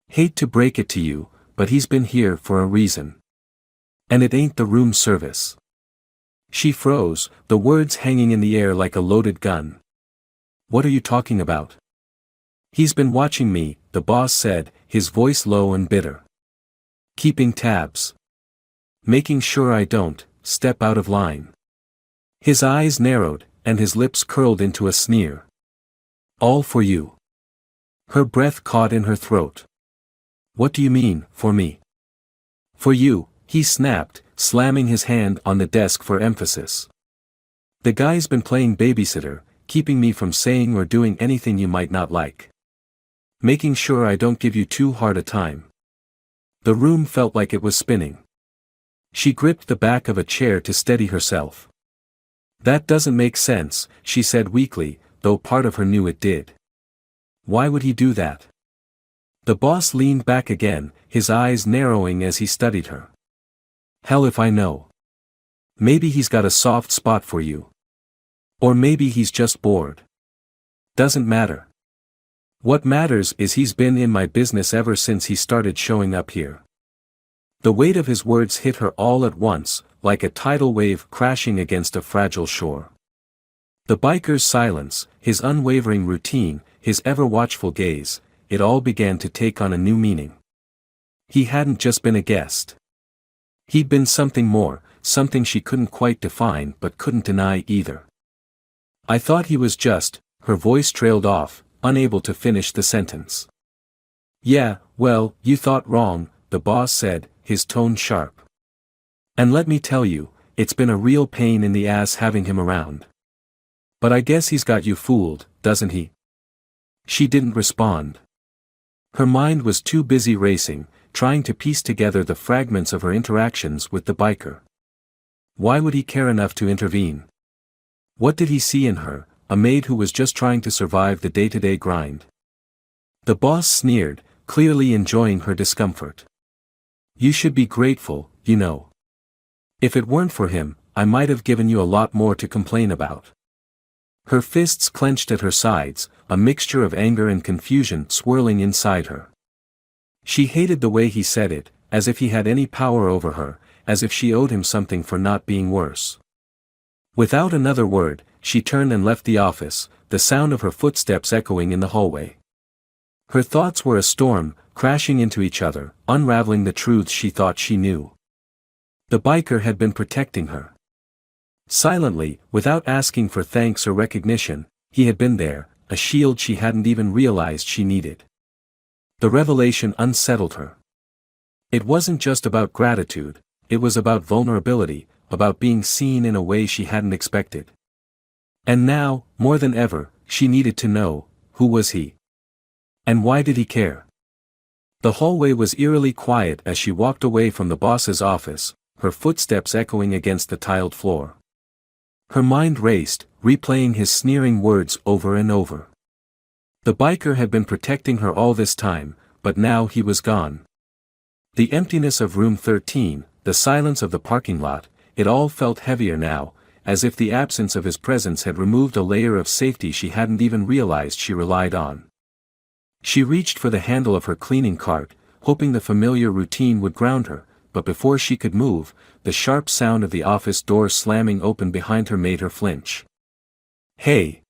A: Hate to break it to you, but he's been here for a reason. And it ain't the room service. She froze, the words hanging in the air like a loaded gun. What are you talking about? He's been watching me, the boss said, his voice low and bitter. Keeping tabs. Making sure I don't step out of line. His eyes narrowed, and his lips curled into a sneer. All for you. Her breath caught in her throat. What do you mean, for me? For you, he snapped, slamming his hand on the desk for emphasis. The guy's been playing babysitter, keeping me from saying or doing anything you might not like. Making sure I don't give you too hard a time. The room felt like it was spinning. She gripped the back of a chair to steady herself. That doesn't make sense, she said weakly, though part of her knew it did. Why would he do that? The boss leaned back again, his eyes narrowing as he studied her. Hell if I know. Maybe he's got a soft spot for you. Or maybe he's just bored. Doesn't matter. What matters is he's been in my business ever since he started showing up here. The weight of his words hit her all at once, like a tidal wave crashing against a fragile shore. The biker's silence, his unwavering routine, his ever-watchful gaze, it all began to take on a new meaning. He hadn't just been a guest. He'd been something more, something she couldn't quite define but couldn't deny either. I thought he was just, her voice trailed off, unable to finish the sentence. Yeah, well, you thought wrong, the boss said, his tone sharp. And let me tell you, it's been a real pain in the ass having him around. But I guess he's got you fooled, doesn't he? She didn't respond. Her mind was too busy racing, trying to piece together the fragments of her interactions with the biker. Why would he care enough to intervene? What did he see in her, a maid who was just trying to survive the day-to-day grind? The boss sneered, clearly enjoying her discomfort. You should be grateful, you know. If it weren't for him, I might have given you a lot more to complain about. Her fists clenched at her sides, a mixture of anger and confusion swirling inside her. She hated the way he said it, as if he had any power over her, as if she owed him something for not being worse. Without another word, she turned and left the office, the sound of her footsteps echoing in the hallway. Her thoughts were a storm, crashing into each other, unraveling the truths she thought she knew. The biker had been protecting her. Silently, without asking for thanks or recognition, he had been there, a shield she hadn't even realized she needed. The revelation unsettled her. It wasn't just about gratitude, it was about vulnerability, about being seen in a way she hadn't expected. And now, more than ever, she needed to know, who was he? And why did he care? The hallway was eerily quiet as she walked away from the boss's office, her footsteps echoing against the tiled floor. Her mind raced, replaying his sneering words over and over. The biker had been protecting her all this time, but now he was gone. The emptiness of room 13, the silence of the parking lot, it all felt heavier now, as if the absence of his presence had removed a layer of safety she hadn't even realized she relied on. She reached for the handle of her cleaning cart, hoping the familiar routine would ground her, but before she could move, the sharp sound of the office door slamming open behind her made her flinch. Hey!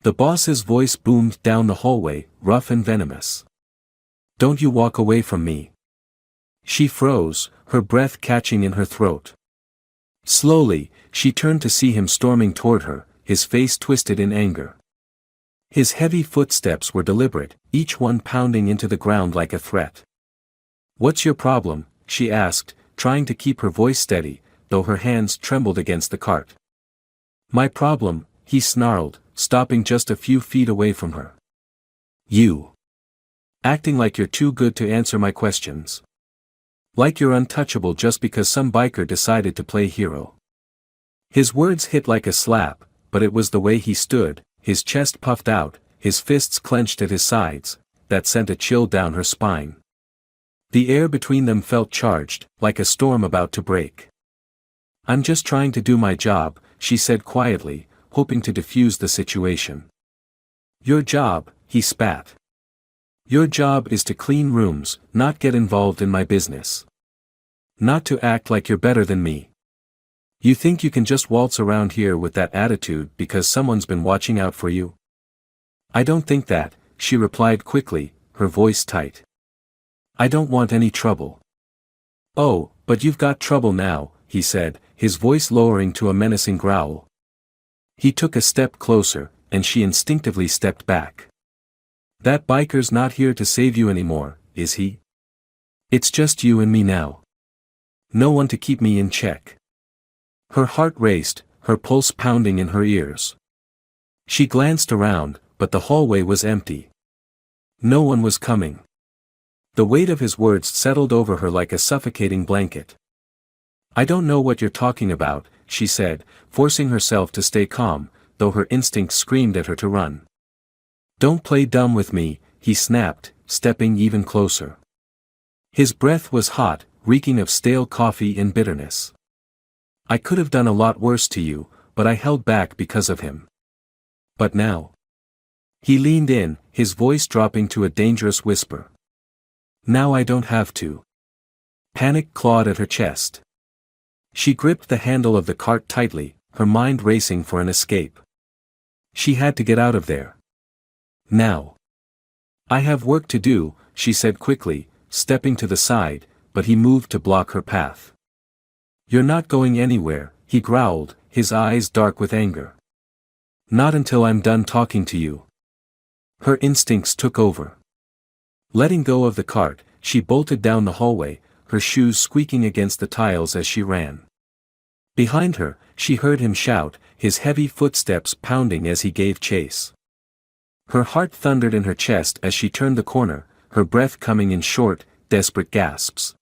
A: The boss's voice boomed down the hallway, rough and venomous. Don't you walk away from me. She froze, her breath catching in her throat. Slowly, she turned to see him storming toward her, his face twisted in anger. His heavy footsteps were deliberate, each one pounding into the ground like a threat. What's your problem? She asked, trying to keep her voice steady, though her hands trembled against the cart. My problem, he snarled, stopping just a few feet away from her. You. Acting like you're too good to answer my questions. Like you're untouchable just because some biker decided to play hero. His words hit like a slap, but it was the way he stood, his chest puffed out, his fists clenched at his sides, that sent a chill down her spine. The air between them felt charged, like a storm about to break. I'm just trying to do my job, she said quietly, hoping to diffuse the situation. Your job, he spat. Your job is to clean rooms, not get involved in my business. Not to act like you're better than me. You think you can just waltz around here with that attitude because someone's been watching out for you? I don't think that, she replied quickly, her voice tight. I don't want any trouble. Oh, but you've got trouble now, he said, his voice lowering to a menacing growl. He took a step closer, and she instinctively stepped back. That biker's not here to save you anymore, is he? It's just you and me now. No one to keep me in check. Her heart raced, her pulse pounding in her ears. She glanced around, but the hallway was empty. No one was coming. The weight of his words settled over her like a suffocating blanket. I don't know what you're talking about, she said, forcing herself to stay calm, though her instincts screamed at her to run. Don't play dumb with me, he snapped, stepping even closer. His breath was hot, reeking of stale coffee and bitterness. I could have done a lot worse to you, but I held back because of him. But now. He leaned in, his voice dropping to a dangerous whisper. Now I don't have to. Panic clawed at her chest. She gripped the handle of the cart tightly, her mind racing for an escape. She had to get out of there. Now. I have work to do, she said quickly, stepping to the side, but he moved to block her path. You're not going anywhere, he growled, his eyes dark with anger. Not until I'm done talking to you. Her instincts took over. Letting go of the cart, she bolted down the hallway, her shoes squeaking against the tiles as she ran. Behind her, she heard him shout, his heavy footsteps pounding as he gave chase. Her heart thundered in her chest as she turned the corner, her breath coming in short, desperate gasps.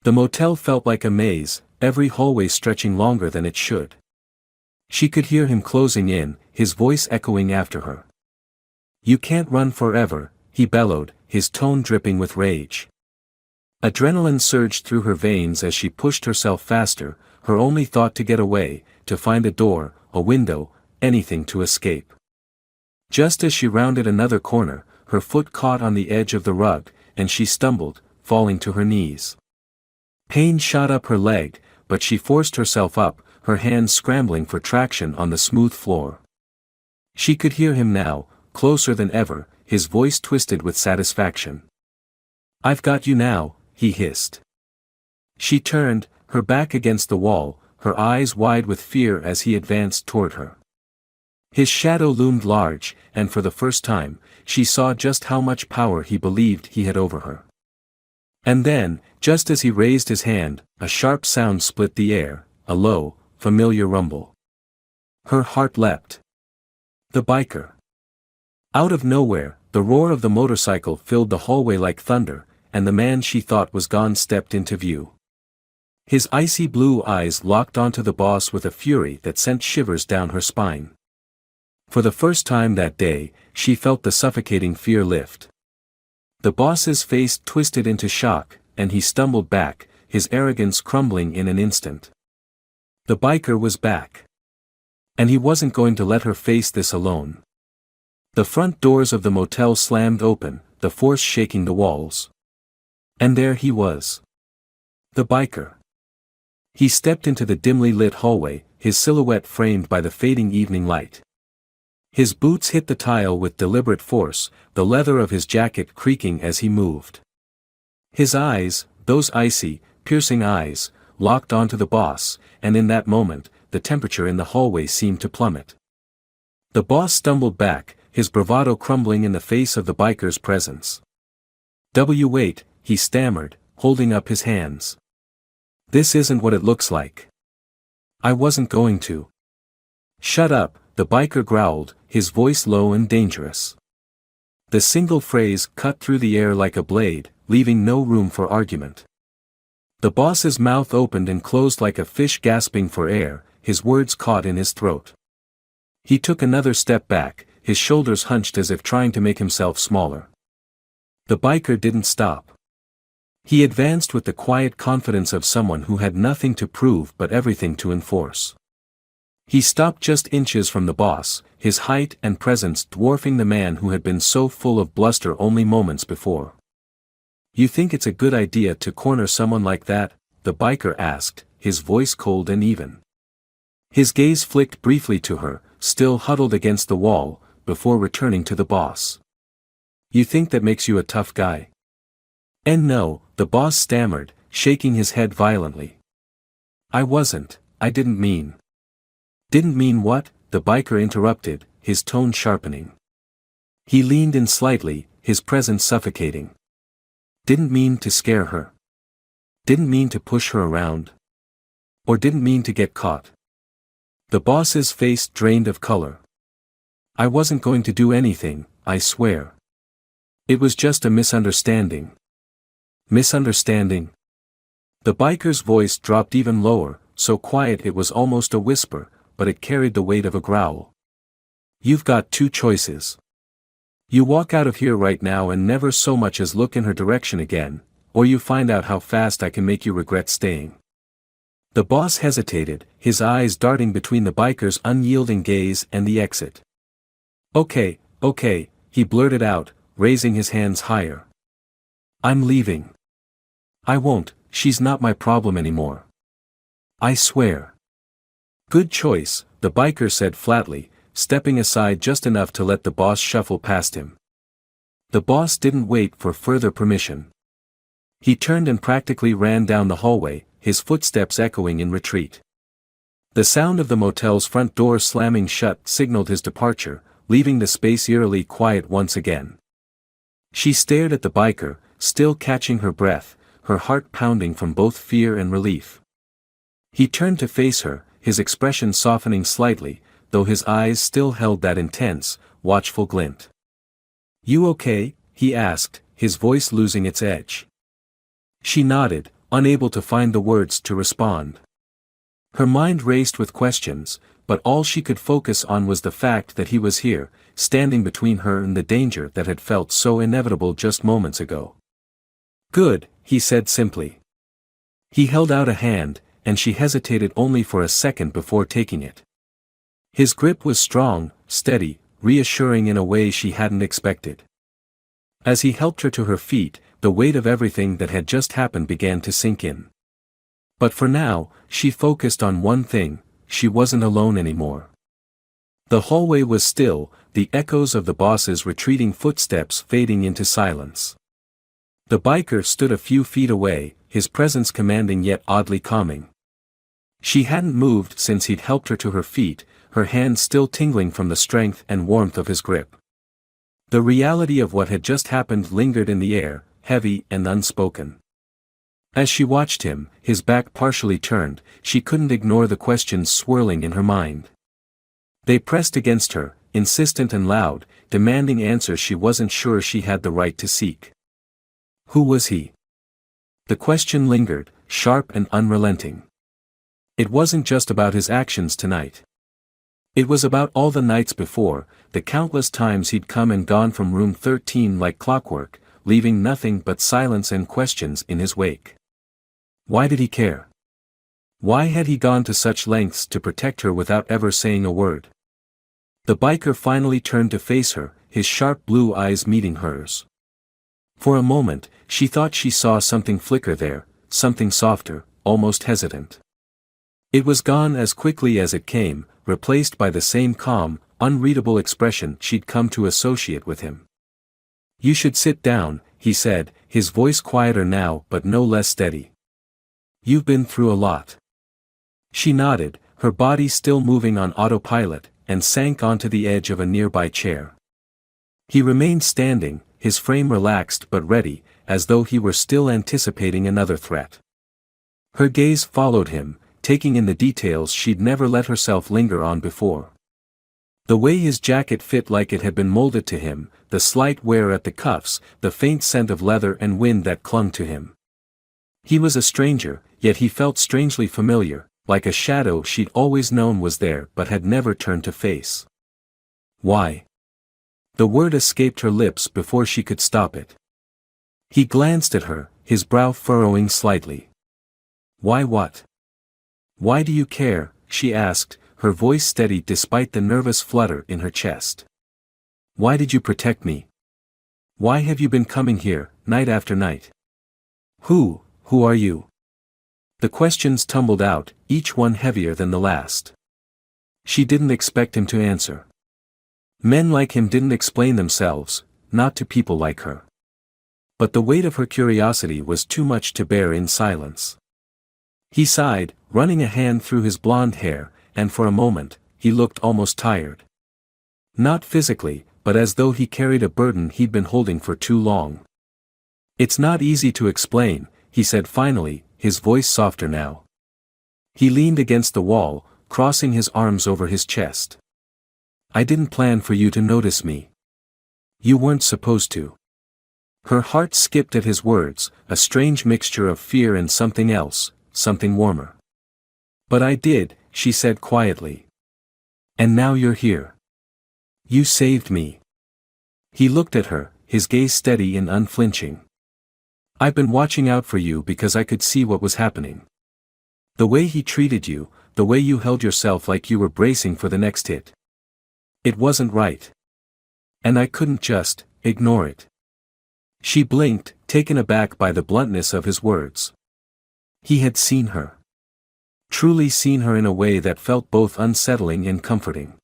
A: The motel felt like a maze, every hallway stretching longer than it should. She could hear him closing in, his voice echoing after her. You can't run forever, he bellowed, his tone dripping with rage. Adrenaline surged through her veins as she pushed herself faster, her only thought to get away, to find a door, a window, anything to escape. Just as she rounded another corner, her foot caught on the edge of the rug, and she stumbled, falling to her knees. Pain shot up her leg, but she forced herself up, her hands scrambling for traction on the smooth floor. She could hear him now, closer than ever, his voice twisted with satisfaction. I've got you now, he hissed. She turned, her back against the wall, her eyes wide with fear as he advanced toward her. His shadow loomed large, and for the first time, she saw just how much power he believed he had over her. And then, just as he raised his hand, a sharp sound split the air, a low, familiar rumble. Her heart leapt. The biker. Out of nowhere, the roar of the motorcycle filled the hallway like thunder, and the man she thought was gone stepped into view. His icy blue eyes locked onto the boss with a fury that sent shivers down her spine. For the first time that day, she felt the suffocating fear lift. The boss's face twisted into shock, and he stumbled back, his arrogance crumbling in an instant. The biker was back. And he wasn't going to let her face this alone. The front doors of the motel slammed open, the force shaking the walls. And there he was. The biker. He stepped into the dimly lit hallway, his silhouette framed by the fading evening light. His boots hit the tile with deliberate force, the leather of his jacket creaking as he moved. His eyes, those icy, piercing eyes, locked onto the boss, and in that moment, the temperature in the hallway seemed to plummet. The boss stumbled back, his bravado crumbling in the face of the biker's presence. Wait, he stammered, holding up his hands. This isn't what it looks like. I wasn't going to. Shut up, the biker growled, his voice low and dangerous. The single phrase cut through the air like a blade, leaving no room for argument. The boss's mouth opened and closed like a fish gasping for air, his words caught in his throat. He took another step back, his shoulders hunched as if trying to make himself smaller. The biker didn't stop. He advanced with the quiet confidence of someone who had nothing to prove but everything to enforce. He stopped just inches from the boss, his height and presence dwarfing the man who had been so full of bluster only moments before. You think it's a good idea to corner someone like that? The biker asked, his voice cold and even. His gaze flicked briefly to her, still huddled against the wall, before returning to the boss. You think that makes you a tough guy? And no, the boss stammered, shaking his head violently. I wasn't, I didn't mean. Didn't mean what? The biker interrupted, his tone sharpening. He leaned in slightly, his presence suffocating. Didn't mean to scare her. Didn't mean to push her around. Or didn't mean to get caught. The boss's face drained of color. I wasn't going to do anything, I swear. It was just a misunderstanding. Misunderstanding? The biker's voice dropped even lower, so quiet it was almost a whisper, but it carried the weight of a growl. You've got two choices. You walk out of here right now and never so much as look in her direction again, or you find out how fast I can make you regret staying. The boss hesitated, his eyes darting between the biker's unyielding gaze and the exit. Okay, he blurted out, raising his hands higher. I'm leaving. I won't, she's not my problem anymore. I swear. Good choice, the biker said flatly, stepping aside just enough to let the boss shuffle past him. The boss didn't wait for further permission. He turned and practically ran down the hallway, his footsteps echoing in retreat. The sound of the motel's front door slamming shut signaled his departure, leaving the space eerily quiet once again. She stared at the biker, still catching her breath, her heart pounding from both fear and relief. He turned to face her, his expression softening slightly, though his eyes still held that intense, watchful glint. You okay? He asked, his voice losing its edge. She nodded, unable to find the words to respond. Her mind raced with questions, but all she could focus on was the fact that he was here, standing between her and the danger that had felt so inevitable just moments ago. Good, he said simply. He held out a hand, and she hesitated only for a second before taking it. His grip was strong, steady, reassuring in a way she hadn't expected. As he helped her to her feet, the weight of everything that had just happened began to sink in. But for now, she focused on one thing: she wasn't alone anymore. The hallway was still, the echoes of the boss's retreating footsteps fading into silence. The biker stood a few feet away, his presence commanding yet oddly calming. She hadn't moved since he'd helped her to her feet, her hands still tingling from the strength and warmth of his grip. The reality of what had just happened lingered in the air, heavy and unspoken. As she watched him, his back partially turned, she couldn't ignore the questions swirling in her mind. They pressed against her, insistent and loud, demanding answers she wasn't sure she had the right to seek. Who was he? The question lingered, sharp and unrelenting. It wasn't just about his actions tonight. It was about all the nights before, the countless times he'd come and gone from room 13 like clockwork, leaving nothing but silence and questions in his wake. Why did he care? Why had he gone to such lengths to protect her without ever saying a word? The biker finally turned to face her, his sharp blue eyes meeting hers. For a moment, she thought she saw something flicker there, something softer, almost hesitant. It was gone as quickly as it came, replaced by the same calm, unreadable expression she'd come to associate with him. You should sit down, he said, his voice quieter now but no less steady. You've been through a lot. She nodded, her body still moving on autopilot, and sank onto the edge of a nearby chair. He remained standing, his frame relaxed but ready, as though he were still anticipating another threat. Her gaze followed him, taking in the details she'd never let herself linger on before. The way his jacket fit like it had been molded to him, the slight wear at the cuffs, the faint scent of leather and wind that clung to him. He was a stranger, yet he felt strangely familiar, like a shadow she'd always known was there but had never turned to face. Why? The word escaped her lips before she could stop it. He glanced at her, his brow furrowing slightly. Why what? Why do you care? She asked, her voice steady despite the nervous flutter in her chest. Why did you protect me? Why have you been coming here, night after night? Who are you? The questions tumbled out, each one heavier than the last. She didn't expect him to answer. Men like him didn't explain themselves, not to people like her. But the weight of her curiosity was too much to bear in silence. He sighed, running a hand through his blonde hair, and for a moment, he looked almost tired. Not physically, but as though he carried a burden he'd been holding for too long. "It's not easy to explain," he said finally, his voice softer now. He leaned against the wall, crossing his arms over his chest. "I didn't plan for you to notice me. You weren't supposed to." Her heart skipped at his words, a strange mixture of fear and something else, something warmer. "But I did," she said quietly. "And now you're here. You saved me." He looked at her, his gaze steady and unflinching. "I've been watching out for you because I could see what was happening. The way he treated you, the way you held yourself like you were bracing for the next hit. It wasn't right. And I couldn't just ignore it." She blinked, taken aback by the bluntness of his words. He had seen her. Truly seen her in a way that felt both unsettling and comforting.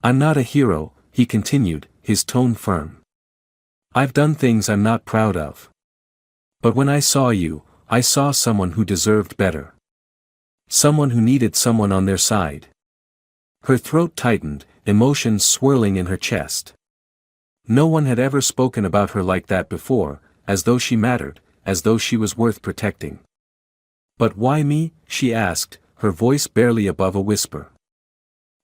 A: "I'm not a hero," he continued, his tone firm. "I've done things I'm not proud of. But when I saw you, I saw someone who deserved better. Someone who needed someone on their side." Her throat tightened, emotions swirling in her chest. No one had ever spoken about her like that before, as though she mattered, as though she was worth protecting. "But why me?" she asked, her voice barely above a whisper.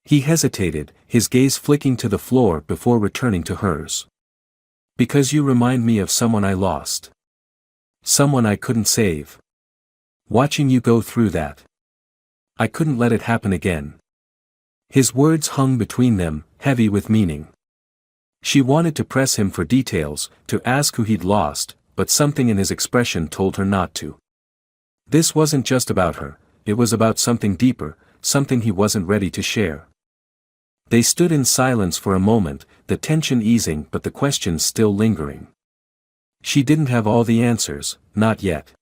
A: He hesitated, his gaze flicking to the floor before returning to hers. "Because you remind me of someone I lost. Someone I couldn't save. Watching you go through that. I couldn't let it happen again." His words hung between them, heavy with meaning. She wanted to press him for details, to ask who he'd lost, but something in his expression told her not to. This wasn't just about her, it was about something deeper, something he wasn't ready to share. They stood in silence for a moment, the tension easing but the questions still lingering. She didn't have all the answers, not yet.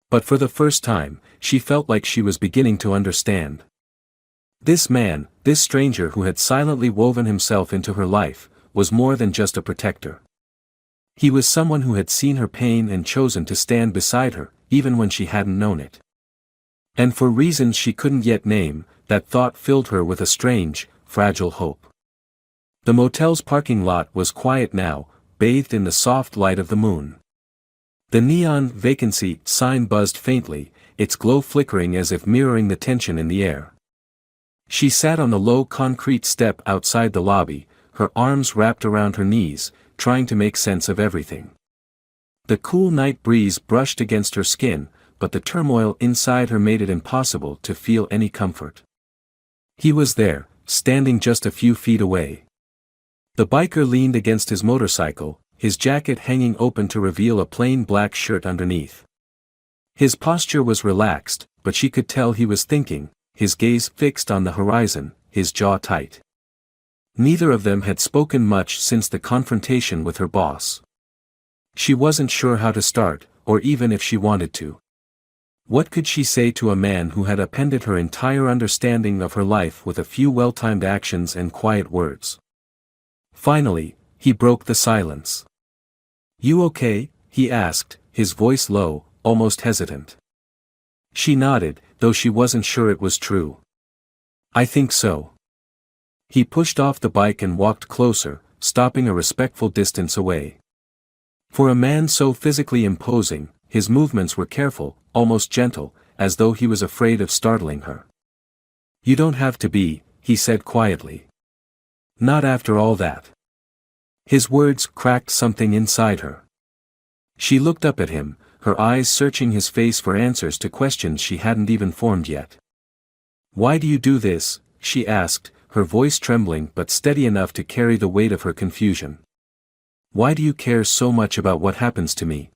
A: But for the first time, she felt like she was beginning to understand. This man, this stranger who had silently woven himself into her life, was more than just a protector. He was someone who had seen her pain and chosen to stand beside her, even when she hadn't known it. And for reasons she couldn't yet name, that thought filled her with a strange, fragile hope. The motel's parking lot was quiet now, bathed in the soft light of the moon. The neon vacancy sign buzzed faintly, its glow flickering as if mirroring the tension in the air. She sat on the low concrete step outside the lobby, her arms wrapped around her knees, trying to make sense of everything. The cool night breeze brushed against her skin, but the turmoil inside her made it impossible to feel any comfort. He was there, standing just a few feet away. The biker leaned against his motorcycle, his jacket hanging open to reveal a plain black shirt underneath. His posture was relaxed, but she could tell he was thinking, his gaze fixed on the horizon, his jaw tight. Neither of them had spoken much since the confrontation with her boss. She wasn't sure how to start, or even if she wanted to. What could she say to a man who had upended her entire understanding of her life with a few well-timed actions and quiet words? Finally, he broke the silence. "You okay?" he asked, his voice low, almost hesitant. She nodded, though she wasn't sure it was true. "I think so." He pushed off the bike and walked closer, stopping a respectful distance away. For a man so physically imposing, his movements were careful, almost gentle, as though he was afraid of startling her. "You don't have to be," he said quietly. "Not after all that." His words cracked something inside her. She looked up at him, her eyes searching his face for answers to questions she hadn't even formed yet. "Why do you do this?" she asked, her voice trembling but steady enough to carry the weight of her confusion. "Why do you care so much about what happens to me?"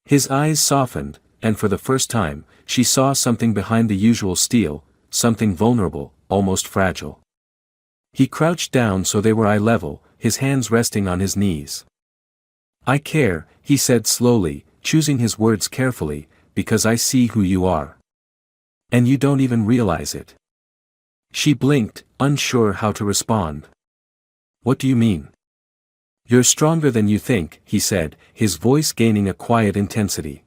A: His eyes softened, and for the first time, she saw something behind the usual steel, something vulnerable, almost fragile. He crouched down so they were eye level, his hands resting on his knees. "I care," he said slowly, choosing his words carefully, "because I see who you are. And you don't even realize it." She blinked, unsure how to respond. "What do you mean?" "You're stronger than you think," he said, his voice gaining a quiet intensity.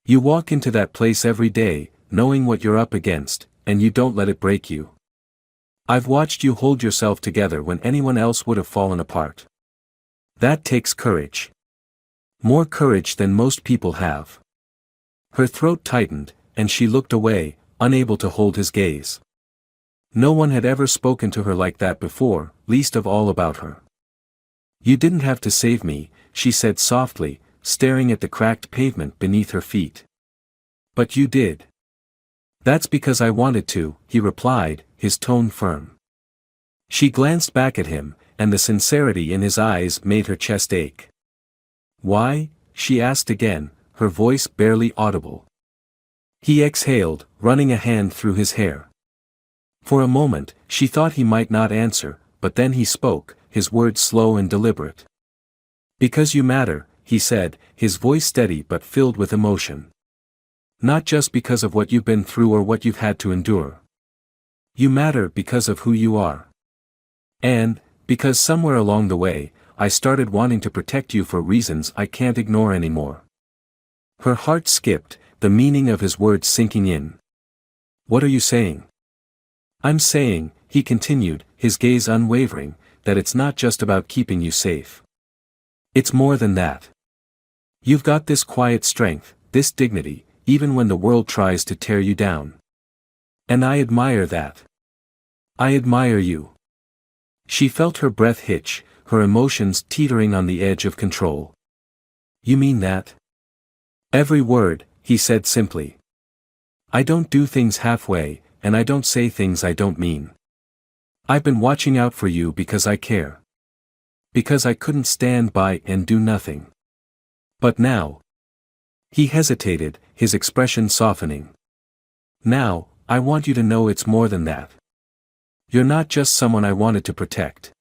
A: "You walk into that place every day, knowing what you're up against, and you don't let it break you. I've watched you hold yourself together when anyone else would have fallen apart. That takes courage. More courage than most people have." Her throat tightened, and she looked away, unable to hold his gaze. No one had ever spoken to her like that before, least of all about her. "You didn't have to save me," she said softly, staring at the cracked pavement beneath her feet. "But you did." "That's because I wanted to," he replied, his tone firm. She glanced back at him, and the sincerity in his eyes made her chest ache. "Why?" she asked again, her voice barely audible. He exhaled, running a hand through his hair. For a moment, she thought he might not answer, but then he spoke, his words slow and deliberate. "Because you matter," he said, his voice steady but filled with emotion. "Not just because of what you've been through or what you've had to endure. You matter because of who you are. And, because somewhere along the way, I started wanting to protect you for reasons I can't ignore anymore." Her heart skipped, the meaning of his words sinking in. "What are you saying?" "I'm saying," he continued, his gaze unwavering, "that it's not just about keeping you safe. It's more than that. You've got this quiet strength, this dignity, even when the world tries to tear you down. And I admire that. I admire you." She felt her breath hitch, her emotions teetering on the edge of control. "You mean that?" "Every word," he said simply. "I don't do things halfway, and I don't say things I don't mean. I've been watching out for you because I care. Because I couldn't stand by and do nothing. But now—" He hesitated, his expression softening. "Now, I want you to know it's more than that. You're not just someone I wanted to protect.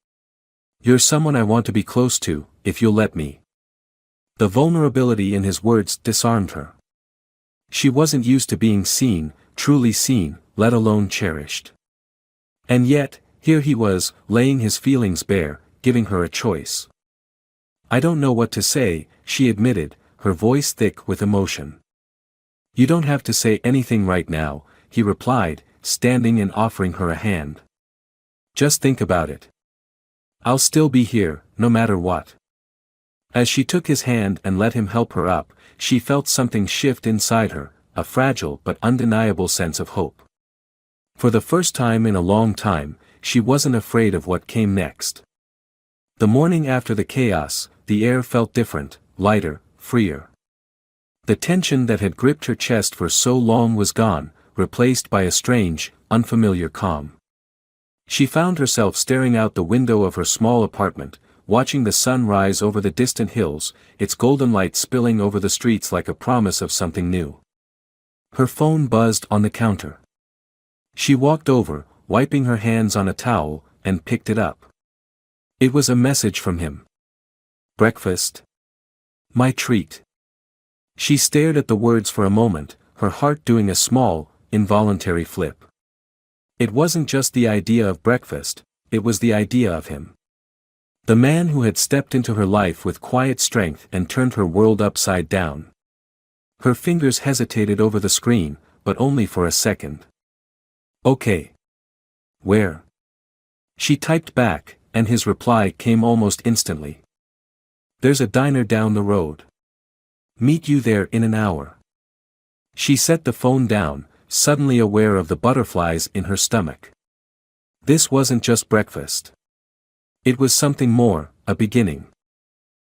A: You're someone I want to be close to, if you'll let me." The vulnerability in his words disarmed her. She wasn't used to being seen, truly seen, let alone cherished. And yet, here he was, laying his feelings bare, giving her a choice. "I don't know what to say," she admitted, her voice thick with emotion. "You don't have to say anything right now," he replied, standing and offering her a hand. "Just think about it. I'll still be here, no matter what." As she took his hand and let him help her up, she felt something shift inside her, a fragile but undeniable sense of hope. For the first time in a long time, she wasn't afraid of what came next. The morning after the chaos, the air felt different, lighter, freer. The tension that had gripped her chest for so long was gone, replaced by a strange, unfamiliar calm. She found herself staring out the window of her small apartment, watching the sun rise over the distant hills, its golden light spilling over the streets like a promise of something new. Her phone buzzed on the counter. She walked over, wiping her hands on a towel, and picked it up. It was a message from him. "Breakfast? My treat." She stared at the words for a moment, her heart doing a small, involuntary flip. It wasn't just the idea of breakfast, it was the idea of him. The man who had stepped into her life with quiet strength and turned her world upside down. Her fingers hesitated over the screen, but only for a second. "Okay. Where?" She typed back, and his reply came almost instantly. "There's a diner down the road. Meet you there in an hour." She set the phone down, suddenly aware of the butterflies in her stomach. This wasn't just breakfast. It was something more, a beginning.